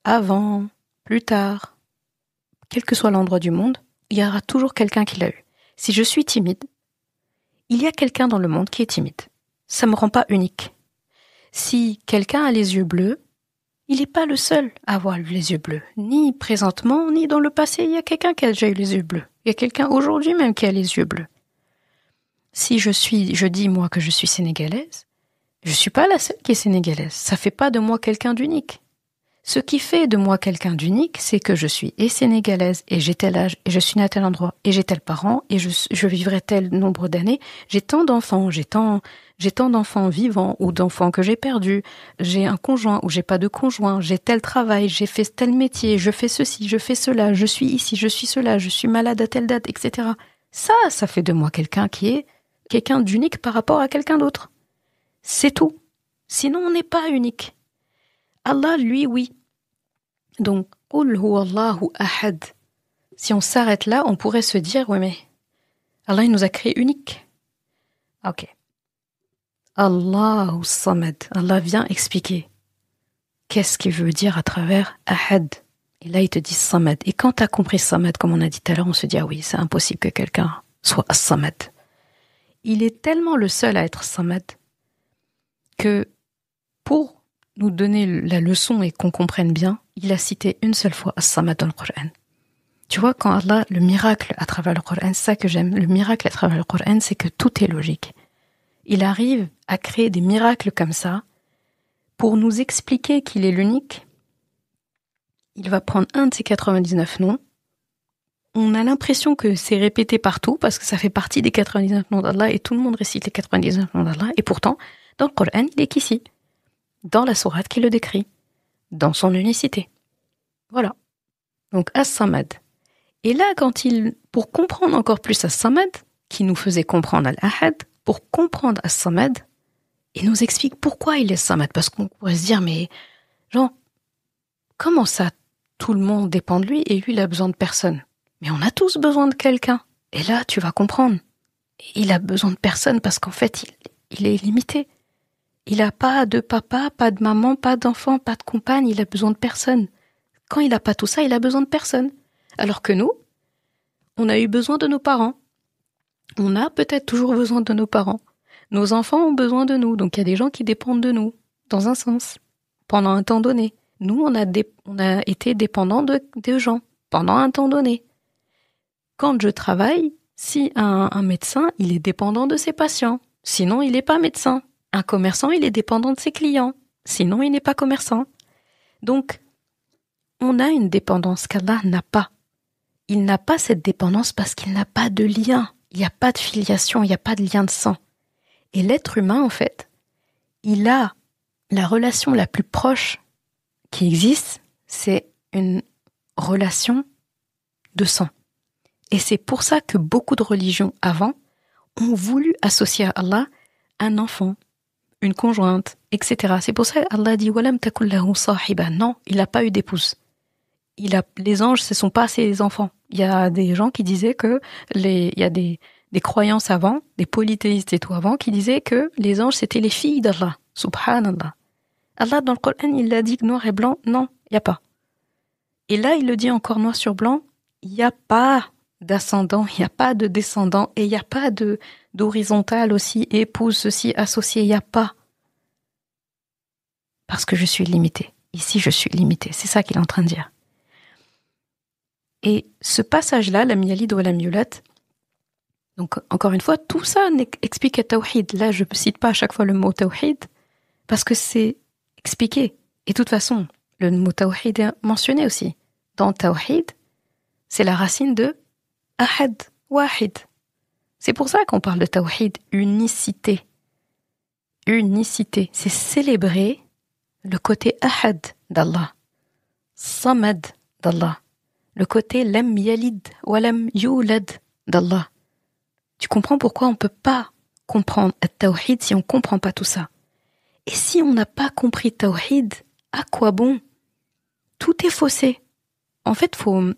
avant, plus tard, quel que soit l'endroit du monde, il y aura toujours quelqu'un qui l'a eu. Si je suis timide, il y a quelqu'un dans le monde qui est timide. Ça me rend pas unique. Si quelqu'un a les yeux bleus, il n'est pas le seul à avoir eu les yeux bleus. Ni présentement, ni dans le passé, il y a quelqu'un qui a déjà eu les yeux bleus. Il y a quelqu'un aujourd'hui même qui a les yeux bleus. Si je dis moi que je suis sénégalaise, je suis pas la seule qui est sénégalaise. Ça fait pas de moi quelqu'un d'unique. Ce qui fait de moi quelqu'un d'unique, c'est que je suis et sénégalaise, et j'ai tel âge, et je suis née à tel endroit, et j'ai tel parent, et je vivrai tel nombre d'années. J'ai tant d'enfants, j'ai tant d'enfants vivants ou d'enfants que j'ai perdus. J'ai un conjoint ou j'ai pas de conjoint. J'ai tel travail, j'ai fait tel métier, je fais ceci, je fais cela, je suis ici, je suis cela, je suis malade à telle date, etc. Ça fait de moi quelqu'un qui est quelqu'un d'unique par rapport à quelqu'un d'autre. C'est tout. Sinon, on n'est pas unique. Allah, lui, oui. Donc, Qul huwallahu ahad. Si on s'arrête là, on pourrait se dire, oui, mais Allah, il nous a créés uniques. Ok. Allahu samad. Allah vient expliquer qu'est-ce qu'il veut dire à travers ahad. Et là, il te dit samad. Et quand tu as compris samad, comme on a dit tout à l'heure, on se dit, ah oui, c'est impossible que quelqu'un soit as-samad. Il est tellement le seul à être samad que pour nous donner la leçon et qu'on comprenne bien, il a cité une seule fois as-samad dans le Coran. Tu vois, quand Allah, le miracle à travers le Coran, c'est ça que j'aime, le miracle à travers le Coran, c'est que tout est logique. Il arrive à créer des miracles comme ça pour nous expliquer qu'il est l'unique. Il va prendre un de ses 99 noms. On a l'impression que c'est répété partout parce que ça fait partie des 99 noms d'Allah et tout le monde récite les 99 noms d'Allah. Et pourtant, dans le Coran, il est qu'ici, dans la sourate qui le décrit, dans son unicité. Voilà. Donc, As-Samad. Et là, pour comprendre encore plus As-Samad, qui nous faisait comprendre Al-Ahad, pour comprendre As-Samad, il nous explique pourquoi il est Samad. Parce qu'on pourrait se dire, mais genre, comment ça, tout le monde dépend de lui et lui, il a besoin de personne. Mais on a tous besoin de quelqu'un. Et là, tu vas comprendre. Il a besoin de personne parce qu'en fait, il est limité. Il n'a pas de papa, pas de maman, pas d'enfant, pas de compagne. Il a besoin de personne. Quand il n'a pas tout ça, il a besoin de personne. Alors que nous, on a eu besoin de nos parents. On a peut-être toujours besoin de nos parents. Nos enfants ont besoin de nous. Donc, il y a des gens qui dépendent de nous, dans un sens, pendant un temps donné. Nous, on a été dépendants de gens pendant un temps donné. Quand je travaille, si un médecin, il est dépendant de ses patients. Sinon, il n'est pas médecin. Un commerçant, il est dépendant de ses clients. Sinon, il n'est pas commerçant. Donc, on a une dépendance qu'Allah n'a pas. Il n'a pas cette dépendance parce qu'il n'a pas de lien. Il n'y a pas de filiation, il n'y a pas de lien de sang. Et l'être humain, en fait, il a la relation la plus proche qui existe, c'est une relation de sang. Et c'est pour ça que beaucoup de religions avant ont voulu associer à Allah un enfant, une conjointe, etc. C'est pour ça qu'Allah dit « Walam takul lahu sahiba » Non, il n'a pas eu d'épouse. Les anges, ce ne sont pas ses enfants. Il y a des gens qui disaient que il y a des croyances avant, des polythéistes et tout avant, qui disaient que les anges, c'était les filles d'Allah. Subhanallah. Allah, dans le Coran, il a dit noir et blanc. Non, il n'y a pas. Et là, il le dit encore noir sur blanc. Il n'y a pas d'ascendant, il n'y a pas de descendant, et il n'y a pas d'horizontale aussi, épouse, ceci, associé, il n'y a pas. Parce que je suis limitée. Ici, je suis limitée. C'est ça qu'il est en train de dire. Et ce passage-là, lam yalid wa lam yulad, donc encore une fois, tout ça explique le tawhid. Là, je ne cite pas à chaque fois le mot tawhid, parce que c'est expliqué. Et de toute façon, le mot tawhid est mentionné aussi. Dans tawhid, c'est la racine de ahad, wahid. C'est pour ça qu'on parle de tawhid, unicité. Unicité, c'est célébrer le côté ahad d'Allah, samad d'Allah, le côté lam yalid wa lam yulad d'Allah. Tu comprends pourquoi on ne peut pas comprendre le tawhid si on ne comprend pas tout ça. Et si on n'a pas compris tawhid, à quoi bon? Tout est faussé. En fait,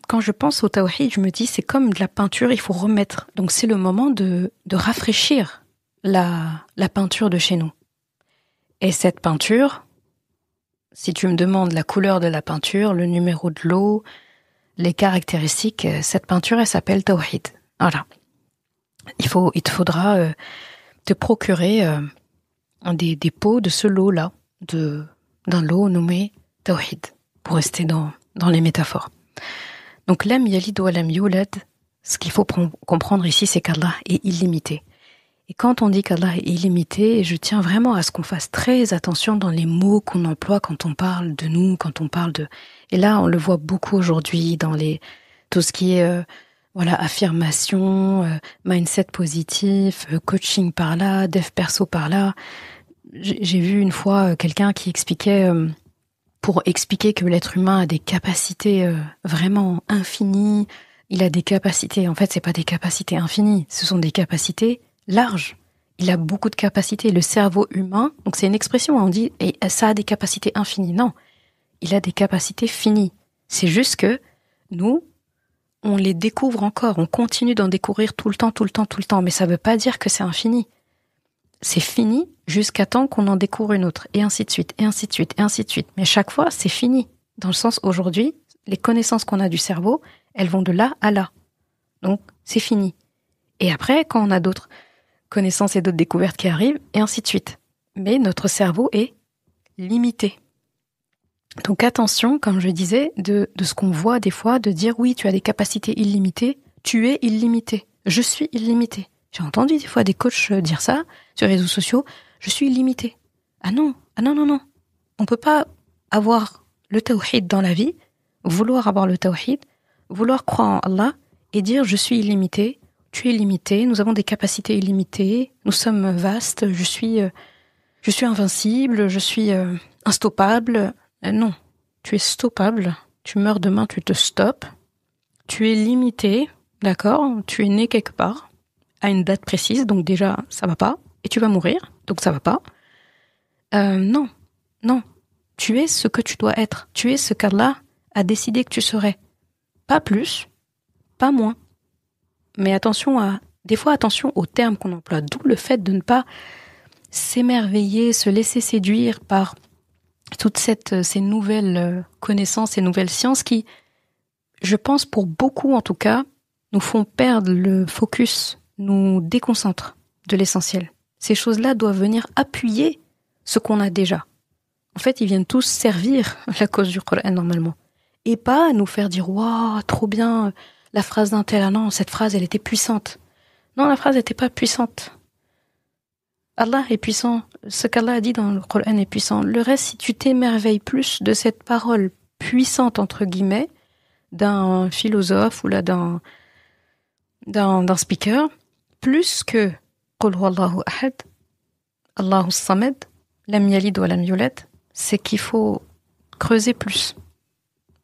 quand je pense au tawhid, je me dis c'est comme de la peinture, il faut remettre. Donc c'est le moment de rafraîchir la peinture de chez nous. Et cette peinture, si tu me demandes la couleur de la peinture, le numéro de l'eau, les caractéristiques, cette peinture, elle s'appelle tawhid. Voilà. Il te faudra te procurer des pots de ce lot-là, d'un lot nommé tawhid, pour rester dans les métaphores. Donc, lam yalid wa lam yulad, ce qu'il faut comprendre ici, c'est qu'Allah est illimité. Et Et quand on dit qu'Allah est illimité, je tiens vraiment à ce qu'on fasse très attention dans les mots qu'on emploie quand on parle de nous, quand on parle de... Et là, on le voit beaucoup aujourd'hui dans tout ce qui est affirmation, mindset positif, coaching par là, dev perso par là. J'ai vu une fois quelqu'un qui expliquait, pour expliquer que l'être humain a des capacités vraiment infinies, il a des capacités, en fait, c'est pas des capacités infinies, ce sont des capacités larges. Il a beaucoup de capacités. Le cerveau humain, donc c'est une expression, on dit, et ça a des capacités infinies. Non, il a des capacités finies. C'est juste que nous, on les découvre encore, on continue d'en découvrir tout le temps, mais ça veut pas dire que c'est infini. C'est fini jusqu'à temps qu'on en découvre une autre, et ainsi de suite, et ainsi de suite, et ainsi de suite. Mais chaque fois, c'est fini. Dans le sens, aujourd'hui, les connaissances qu'on a du cerveau, elles vont de là à là. Donc, c'est fini. Et après, quand on a d'autres connaissances et d'autres découvertes qui arrivent, et ainsi de suite. Mais notre cerveau est limité. Donc attention, comme je disais, de ce qu'on voit des fois, de dire oui, tu as des capacités illimitées, tu es illimité, je suis illimité. J'ai entendu des fois des coachs dire ça sur les réseaux sociaux, je suis illimité. Ah non. On peut pas avoir le tawhid dans la vie, vouloir avoir le tawhid, vouloir croire en Allah et dire je suis illimité, tu es limité, nous avons des capacités illimitées, nous sommes vastes, je suis invincible, je suis instoppable. Non, tu es stoppable, tu meurs demain, tu te stoppes, tu es limité, d'accord, tu es né quelque part, à une date précise, donc déjà, ça va pas, et tu vas mourir, donc ça va pas. Non, tu es ce que tu dois être, tu es ce qu'Allah a décidé que tu serais. Pas plus, pas moins. Mais des fois attention aux termes qu'on emploie, d'où le fait de ne pas s'émerveiller, se laisser séduire par toutes ces nouvelles connaissances, ces nouvelles sciences qui, je pense pour beaucoup en tout cas, nous font perdre le focus, nous déconcentrent de l'essentiel. Ces choses-là doivent venir appuyer ce qu'on a déjà. En fait, ils viennent tous servir la cause du Coran normalement. Et pas nous faire dire « Waouh, trop bien, la phrase d'un tel, ah non, cette phrase, elle était puissante. » Non, la phrase n'était pas puissante. Allah est puissant. Ce qu'Allah a dit dans le Coran est puissant. Le reste, si tu t'émerveilles plus de cette parole puissante, entre guillemets, d'un philosophe ou là d'un speaker, plus que Qul huwallahu ahad, Allahu samad, lam yalid wa lam yulad, c'est qu'il faut creuser plus.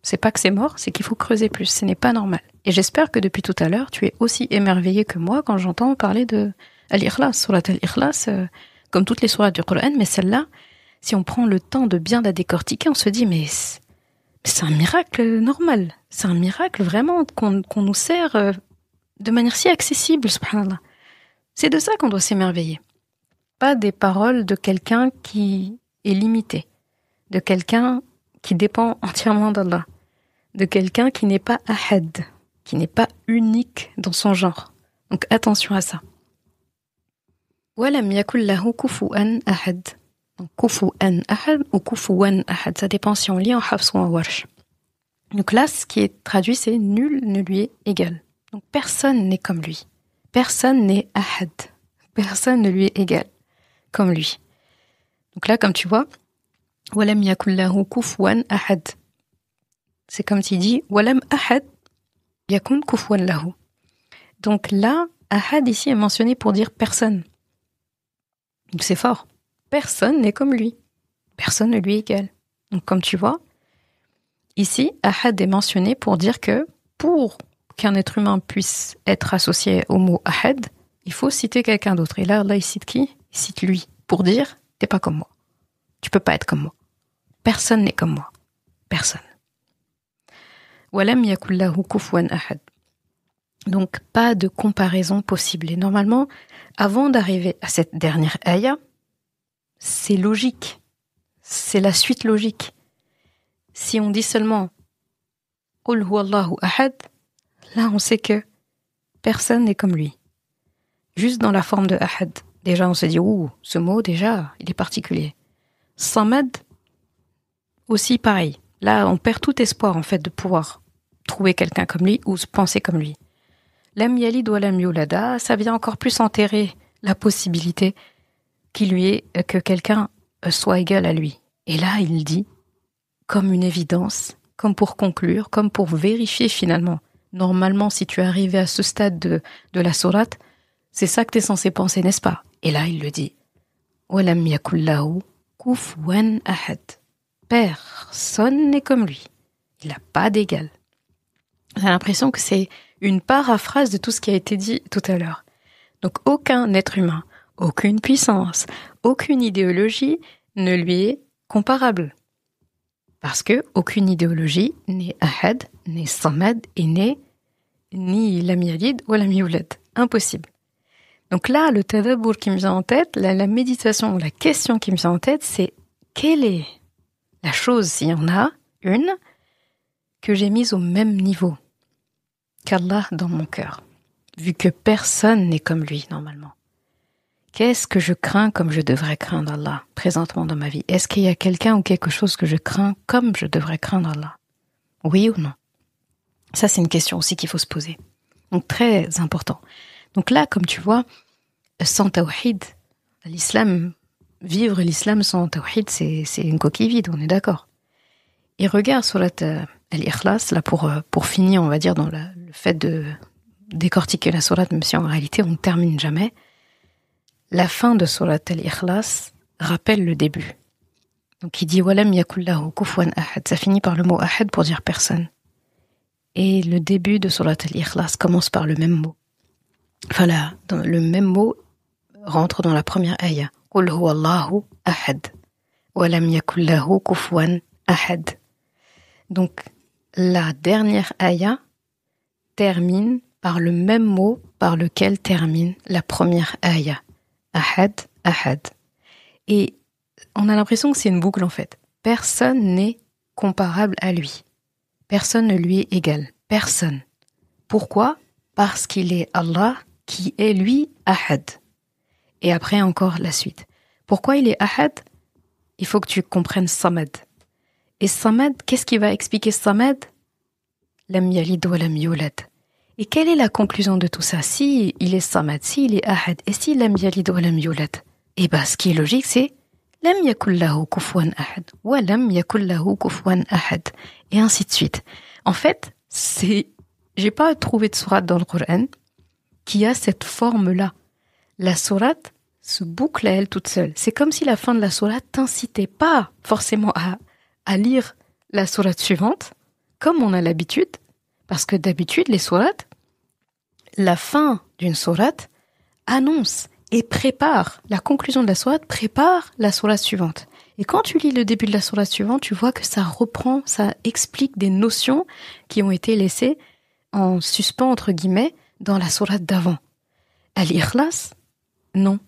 C'est pas que c'est mort, c'est qu'il faut creuser plus. Ce n'est pas normal. Et j'espère que depuis tout à l'heure, tu es aussi émerveillé que moi quand j'entends parler de Al-Ikhlas, Surat Al-Ikhlas, comme toutes les sourates du Coran, mais celle-là, si on prend le temps de bien la décortiquer, on se dit, mais c'est un miracle normal. C'est un miracle vraiment qu'on nous sert de manière si accessible, subhanallah. C'est de ça qu'on doit s'émerveiller. Pas des paroles de quelqu'un qui est limité, de quelqu'un qui dépend entièrement d'Allah, de quelqu'un qui n'est pas ahad, qui n'est pas unique dans son genre. Donc attention à ça. Walam yakul lahu kufuwan ahad. Donc kufuwan ahad ou kufuwan ahad, ça dépend si on lit en Hafs ou en Warsh. Donc là, ce qui est traduit, c'est nul ne lui est égal. Donc personne n'est comme lui. Personne n'est ahad. Personne ne lui est égal comme lui. Donc là, comme tu vois, walam yakul lahu kufuwan ahad. C'est comme s'il dit walam ahad yakun kufuwan lahu. Donc là, ahad ici est mentionné pour dire personne. Donc c'est fort. Personne n'est comme lui. Personne ne lui est égal. Donc comme tu vois, ici, ahad est mentionné pour dire que pour qu'un être humain puisse être associé au mot ahad, il faut citer quelqu'un d'autre. Et là, il cite qui? Il cite lui. Pour dire, t'es pas comme moi. Tu peux pas être comme moi. Personne n'est comme moi. Personne. Walam yakul lahu kufuwan ahad. Donc, pas de comparaison possible. Et normalement, avant d'arriver à cette dernière ayah, c'est logique. C'est la suite logique. Si on dit seulement Qul huwallahu ahad, là on sait que personne n'est comme lui. Juste dans la forme de ahad. Déjà on se dit, ouh, ce mot déjà, il est particulier. Samad, aussi pareil. Là on perd tout espoir en fait de pouvoir trouver quelqu'un comme lui ou se penser comme lui. Lam yalid wa lam yulada, ça vient encore plus enterrer la possibilité que quelqu'un soit égal à lui. Et là, il dit, comme une évidence, comme pour conclure, comme pour vérifier finalement. Normalement, si tu es arrivé à ce stade de la sourate, c'est ça que tu es censé penser, n'est-ce pas? Et là, il le dit. وَلَمْ يَكُنْ لَهُ كُفُوًا أَحَدٌ. Personne n'est comme lui. Il n'a pas d'égal. J'ai l'impression que c'est une paraphrase de tout ce qui a été dit tout à l'heure. Donc aucun être humain, aucune puissance, aucune idéologie ne lui est comparable. Parce que aucune idéologie n'est ahad, n'est samad et n'est ni lam yalid ou lam yulad. Impossible. Donc là, le tadabbur qui me vient en tête, la méditation, la question qui me vient en tête, c'est quelle est la chose, s'il y en a une, que j'ai mise au même niveau qu'Allah dans mon cœur, vu que personne n'est comme lui normalement. Qu'est-ce que je crains comme je devrais craindre Allah présentement dans ma vie? Est-ce qu'il y a quelqu'un ou quelque chose que je crains comme je devrais craindre Allah? Oui ou non? Ça, c'est une question aussi qu'il faut se poser. Donc, très important. Donc là, comme tu vois, sans tawhid, vivre l'islam sans tawhid, c'est une coquille vide, on est d'accord. Et regarde surat al-Ikhlas, là pour finir, on va dire, dans le fait de décortiquer la sourate, même si en réalité on ne termine jamais. La fin de surat al-Ikhlas rappelle le début. Donc il dit walam yakul lahu kufuwan ahad. Ça finit par le mot ahad pour dire personne. Et le début de surat al-Ikhlas commence par le même mot. Enfin là, le même mot rentre dans la première ayah. Qul huwa Allahu ahad. Walam yakul lahu kufuwan ahad. Donc la dernière ayah termine par le même mot par lequel termine la première ayah. Ahad, ahad. Et on a l'impression que c'est une boucle en fait. Personne n'est comparable à lui. Personne ne lui est égal. Personne. Pourquoi? Parce qu'il est Allah qui est lui ahad. Et après encore la suite. Pourquoi il est ahad? Il faut que tu comprennes samad. Et samad, qu'est-ce qui va expliquer samad? Lam yalid wa lam yulad. Et quelle est la conclusion de tout ça? Si il est samad, si il est ahad, et si lam yalid wa lam yulad, eh ben ce qui est logique c'est lam yakul lahu kufuwan ahad wa lam yakul lahu kufuwan ahad, et ainsi de suite. En fait, j'ai pas trouvé de sourate dans le Coran qui a cette forme-là. La sourate se boucle à elle toute seule. C'est comme si la fin de la sourate t'incitait pas forcément à lire la sourate suivante, comme on a l'habitude, parce que d'habitude, les sourates, la fin d'une sourate annonce et prépare, la conclusion de la sourate prépare la sourate suivante. Et quand tu lis le début de la sourate suivante, tu vois que ça reprend, ça explique des notions qui ont été laissées en suspens, entre guillemets, dans la sourate d'avant. Al-Ikhlas, non.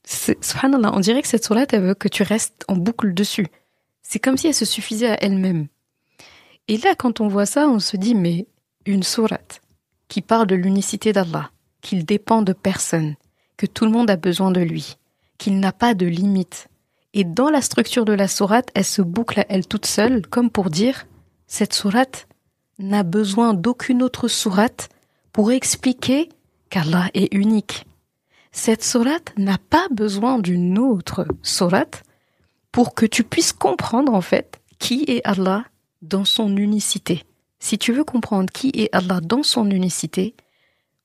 Subhanallah, on dirait que cette sourate, elle veut que tu restes en boucle dessus. C'est comme si elle se suffisait à elle-même. Et là, quand on voit ça, on se dit, mais une sourate qui parle de l'unicité d'Allah, qu'il dépend de personne, que tout le monde a besoin de lui, qu'il n'a pas de limite. Et dans la structure de la sourate, elle se boucle à elle toute seule, comme pour dire, cette sourate n'a besoin d'aucune autre sourate pour expliquer qu'Allah est unique. Cette sourate n'a pas besoin d'une autre sourate pour que tu puisses comprendre en fait qui est Allah dans son unicité. Si tu veux comprendre qui est Allah dans son unicité,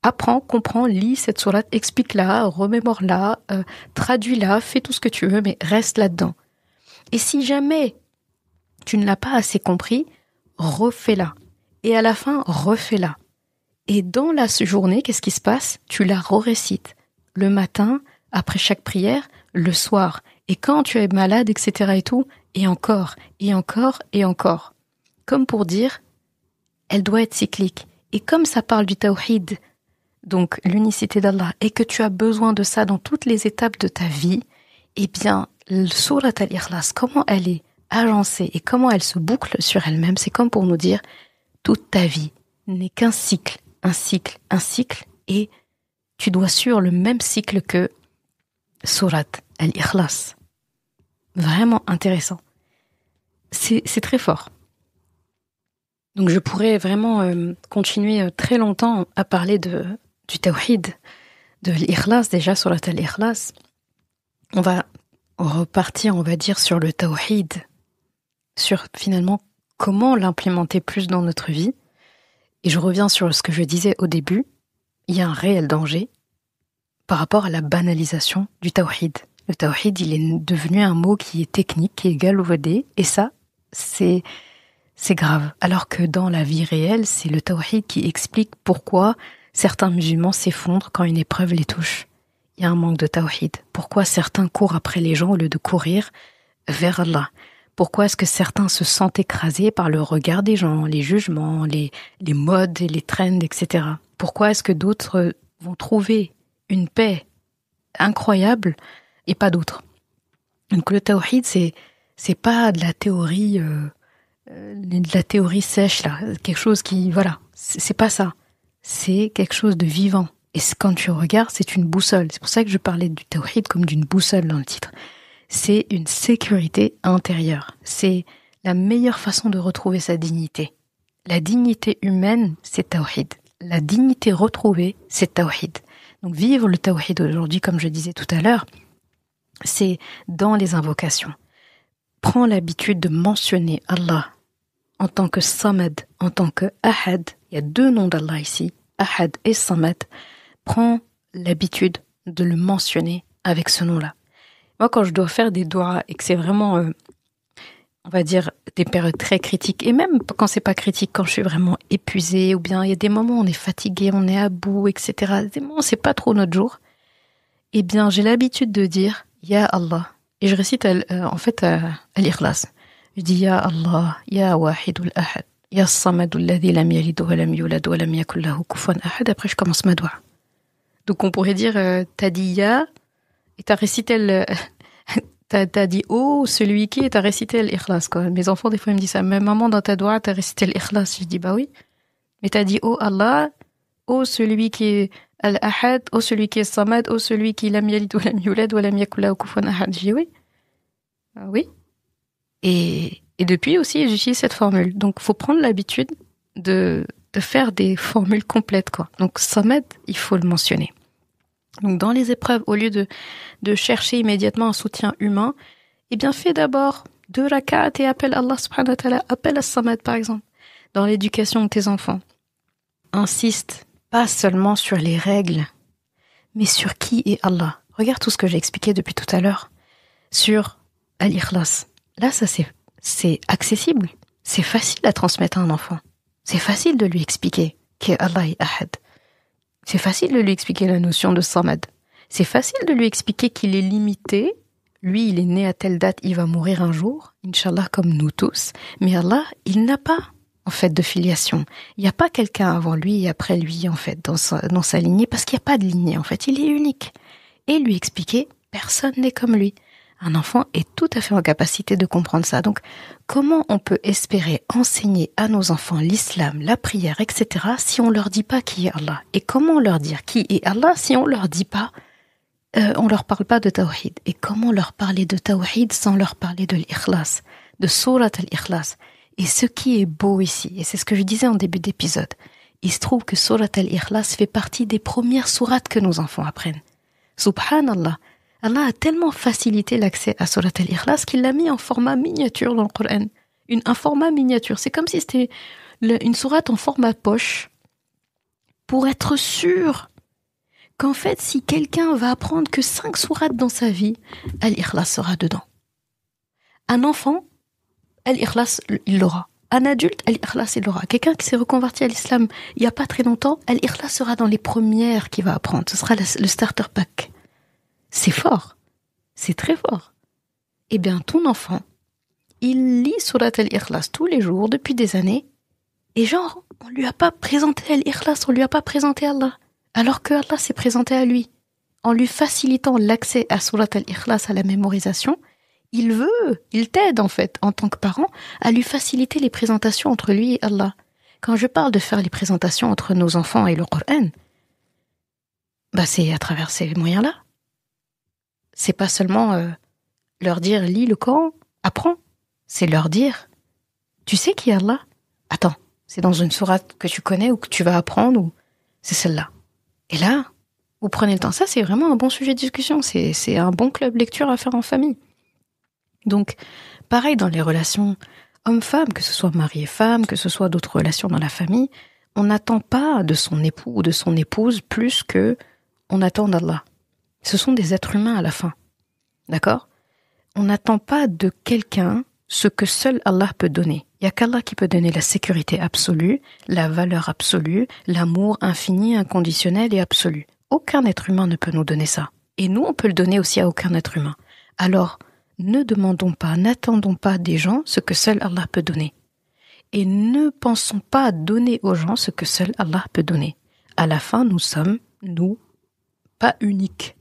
apprends, comprends, lis cette sourate, explique-la, remémore-la, traduis-la, fais tout ce que tu veux, mais reste là-dedans. Et si jamais tu ne l'as pas assez compris, refais-la. Et à la fin, refais-la. Et dans la journée, qu'est-ce qui se passe? Tu la récites le matin, après chaque prière, le soir. Et quand tu es malade, etc. et tout, et encore, et encore, et encore. Comme pour dire, elle doit être cyclique. Et comme ça parle du tawhid, donc l'unicité d'Allah, et que tu as besoin de ça dans toutes les étapes de ta vie, eh bien, le surat al-Ikhlas, comment elle est agencée et comment elle se boucle sur elle-même, c'est comme pour nous dire, toute ta vie n'est qu'un cycle, un cycle, un cycle, et tu dois suivre le même cycle que surat al-Ikhlas. Vraiment intéressant. C'est très fort. Donc je pourrais vraiment continuer très longtemps à parler du tawhid, de l'Ikhlas, déjà sur l'Ikhlas, on va repartir, on va dire, sur le tawhid, sur finalement comment l'implémenter plus dans notre vie. Et je reviens sur ce que je disais au début, il y a un réel danger par rapport à la banalisation du tawhid. Le tawhid, il est devenu un mot qui est technique, qui est galvaudé, et ça, c'est grave. Alors que dans la vie réelle, c'est le tawhid qui explique pourquoi certains musulmans s'effondrent quand une épreuve les touche. Il y a un manque de tawhid. Pourquoi certains courent après les gens au lieu de courir vers Allah? Pourquoi est-ce que certains se sentent écrasés par le regard des gens, les jugements, les modes, les trends, etc. Pourquoi est-ce que d'autres vont trouver une paix incroyable et pas d'autres? Donc le tawhid, c'est pas de la théorie sèche là, quelque chose qui voilà, c'est pas ça. C'est quelque chose de vivant. Et quand tu regardes, c'est une boussole. C'est pour ça que je parlais du tawhid comme d'une boussole dans le titre. C'est une sécurité intérieure. C'est la meilleure façon de retrouver sa dignité. La dignité humaine, c'est tawhid. La dignité retrouvée, c'est tawhid. Donc vivre le tawhid aujourd'hui, comme je disais tout à l'heure, c'est dans les invocations. Prends l'habitude de mentionner Allah en tant que Samad, en tant que Ahad. Il y a 2 noms d'Allah ici, Ahad et Samad. Prends l'habitude de le mentionner avec ce nom-là. Moi, quand je dois faire des doigts et que c'est vraiment, on va dire, des périodes très critiques, et même quand c'est pas critique, quand je suis vraiment épuisée, ou bien il y a des moments où on est fatigué, on est à bout, etc. Des moments où c'est pas trop notre jour, eh bien, j'ai l'habitude de dire « Ya Allah ». Et je récite, al-Ikhlas. Je dis « Ya Allah, Ya Wahidul Ahad, Ya Samadul Ladhi lam yalid wa lam yulad wa lam yakul lahu kufuwan ahad ». Après, je commence ma doigt. Donc, on pourrait dire « T'as dit Ya » et t'as récité t'as dit « Oh, celui qui » et t'as récité l'Ikhlas, quoi. Mes enfants, des fois, ils me disent ça. Mais maman, dans ta doigt, t'as récité l'Ikhlas. Je dis « Bah oui ». Mais t'as dit « Oh Allah, oh celui qui est Al-Ahad, oh celui qui est Samad, oh celui qui lam yalid wa lam yulad wa lam yakul lahu kufuwan ahad ». Je dis « Oui ». Ah, oui. Et depuis aussi, j'utilise cette formule. Donc, faut prendre l'habitude de faire des formules complètes, quoi. Donc, Samad, il faut le mentionner. Donc, dans les épreuves, au lieu de chercher immédiatement un soutien humain, eh bien, fais d'abord 2 rak'at et appelle Allah subhanahu wa ta'ala, appelle as-Samad, par exemple. Dans l'éducation de tes enfants, insiste pas seulement sur les règles, mais sur qui est Allah. Regarde tout ce que j'ai expliqué depuis tout à l'heure sur Al-Ikhlas. Là, ça c'est accessible. C'est facile à transmettre à un enfant. C'est facile de lui expliquer qu'Allah est Ahad. C'est facile de lui expliquer la notion de Samad. C'est facile de lui expliquer qu'il est limité. Lui, il est né à telle date, il va mourir un jour, Inch'Allah, comme nous tous. Mais Allah, il n'a pas, en fait, de filiation. Il n'y a pas quelqu'un avant lui et après lui, en fait, dans sa lignée, parce qu'il n'y a pas de lignée, en fait. Il est unique. Et lui expliquer, personne n'est comme lui. Un enfant est tout à fait en capacité de comprendre ça. Donc, comment on peut espérer enseigner à nos enfants l'islam, la prière, etc., si on leur dit pas qui est Allah? Et comment leur dire qui est Allah si on leur dit pas, on leur parle pas de tawhid? Et comment leur parler de tawhid sans leur parler de l'ikhlas, de surat al-ikhlas? Et ce qui est beau ici, et c'est ce que je disais en début d'épisode, il se trouve que surat al-ikhlas fait partie des premières sourates que nos enfants apprennent. Subhanallah. Allah a tellement facilité l'accès à Surat al-Ikhlas qu'il l'a mis en format miniature dans le Coran. Un format miniature. C'est comme si c'était une sourate en format poche pour être sûr qu'en fait, si quelqu'un va apprendre que 5 sourates dans sa vie, Al-Ikhlas sera dedans. Un enfant, Al-Ikhlas, il l'aura. Un adulte, Al-Ikhlas, il l'aura. Quelqu'un qui s'est reconverti à l'islam il n'y a pas très longtemps, Al-Ikhlas sera dans les premières qu'il va apprendre. Ce sera le starter pack. C'est fort. C'est très fort. Eh bien, ton enfant, il lit Surat al-Ikhlas tous les jours, depuis des années, et genre, on lui a pas présenté al-Ikhlas, on lui a pas présenté Allah, alors que Allah s'est présenté à lui. En lui facilitant l'accès à Surat al-Ikhlas, à la mémorisation, il t'aide en fait, en tant que parent, à lui faciliter les présentations entre lui et Allah. Quand je parle de faire les présentations entre nos enfants et le Coran, c'est à travers ces moyens-là. C'est pas seulement leur dire « lis le Coran, apprends ». C'est leur dire « tu sais qui est Allah ? Attends, c'est dans une sourate que tu connais ou que tu vas apprendre ou c'est celle-là. » Et là, Vous prenez le temps. Ça, c'est vraiment un bon sujet de discussion. C'est un bon club lecture à faire en famille. Donc, pareil dans les relations homme-femme, que ce soit mari et femme, que ce soit d'autres relations dans la famille, on n'attend pas de son époux ou de son épouse plus que on attend d'Allah. Ce sont des êtres humains à la fin. D'accord ? On n'attend pas de quelqu'un ce que seul Allah peut donner. Il n'y a qu'Allah qui peut donner la sécurité absolue, la valeur absolue, l'amour infini, inconditionnel et absolu. Aucun être humain ne peut nous donner ça. Et nous, on peut le donner aussi à aucun être humain. Alors, ne demandons pas, n'attendons pas des gens ce que seul Allah peut donner. Et ne pensons pas à donner aux gens ce que seul Allah peut donner. À la fin, nous sommes, nous, pas uniques.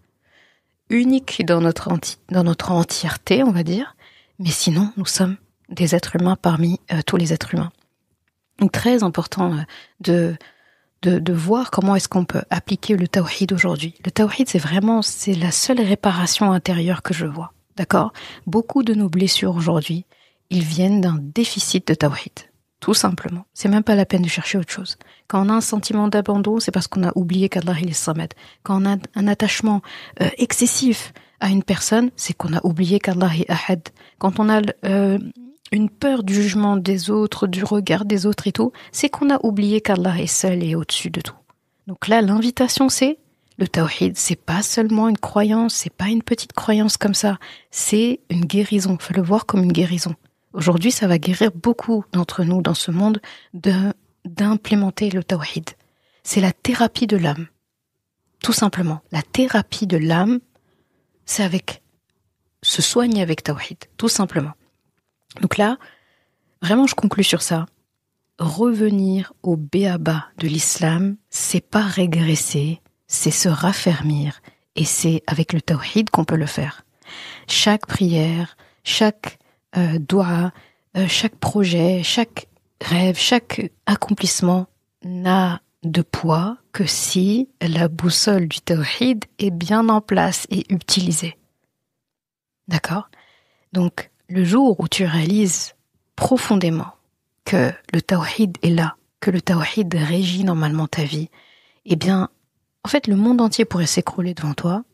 Uniques dans notre entièreté, on va dire, mais sinon, nous sommes des êtres humains parmi tous les êtres humains. Donc, très important de voir comment est-ce qu'on peut appliquer le tawhid aujourd'hui. Le tawhid, c'est la seule réparation intérieure que je vois. D'accord ? Beaucoup de nos blessures aujourd'hui, ils viennent d'un déficit de tawhid. Tout simplement. C'est même pas la peine de chercher autre chose. Quand on a un sentiment d'abandon, c'est parce qu'on a oublié qu'Allah il est Samad. Quand on a un attachement excessif à une personne, c'est qu'on a oublié qu'Allah est Ahad. Quand on a une peur du jugement des autres, du regard des autres et tout, c'est qu'on a oublié qu'Allah est seul et au-dessus de tout. Donc là, l'invitation, c'est le tawhid. C'est pas seulement une croyance, c'est pas une petite croyance comme ça. C'est une guérison. Faut le voir comme une guérison. Aujourd'hui, ça va guérir beaucoup d'entre nous dans ce monde d'implémenter le tawhid. C'est la thérapie de l'âme. Tout simplement. La thérapie de l'âme, c'est se soigner avec tawhid. Tout simplement. Donc là, vraiment, je conclus sur ça. Revenir au béaba de l'islam, c'est pas régresser, c'est se raffermir. Et c'est avec le tawhid qu'on peut le faire. Chaque prière, chaque doua, chaque projet, chaque rêve, chaque accomplissement n'a de poids que si la boussole du tawhid est bien en place et utilisée. D'accord ? Donc, le jour où tu réalises profondément que le tawhid est là, que le tawhid régit normalement ta vie, eh bien, en fait, le monde entier pourrait s'écrouler devant toi.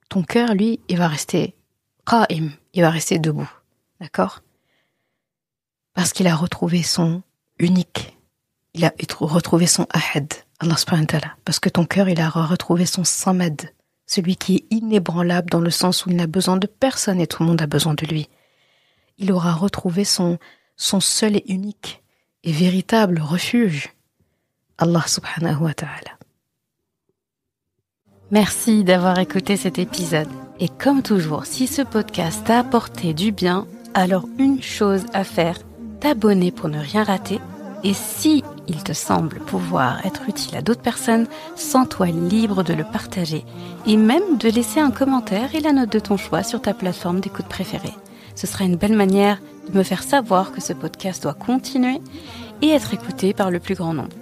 Ton cœur, lui, il va rester qa'im, il va rester debout. D'accord ? Parce qu'il a retrouvé son unique. Il a retrouvé son ahad, Allah subhanahu wa ta'ala. Parce que ton cœur, il a retrouvé son samad, celui qui est inébranlable dans le sens où il n'a besoin de personne et tout le monde a besoin de lui. Il aura retrouvé son seul et unique et véritable refuge, Allah subhanahu wa ta'ala. Merci d'avoir écouté cet épisode. Et comme toujours, si ce podcast t'a apporté du bien, alors une chose à faire, t'abonner pour ne rien rater. Et si il te semble pouvoir être utile à d'autres personnes, sens-toi libre de le partager et même de laisser un commentaire et la note de ton choix sur ta plateforme d'écoute préférée. Ce sera une belle manière de me faire savoir que ce podcast doit continuer et être écouté par le plus grand nombre.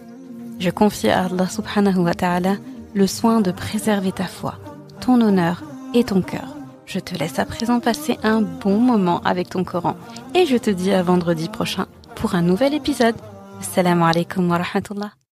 Je confie à Allah subhanahu wa ta'ala le soin de préserver ta foi, ton honneur et ton cœur. Je te laisse à présent passer un bon moment avec ton Coran et je te dis à vendredi prochain pour un nouvel épisode. Assalamu alaikum wa rahmatullah.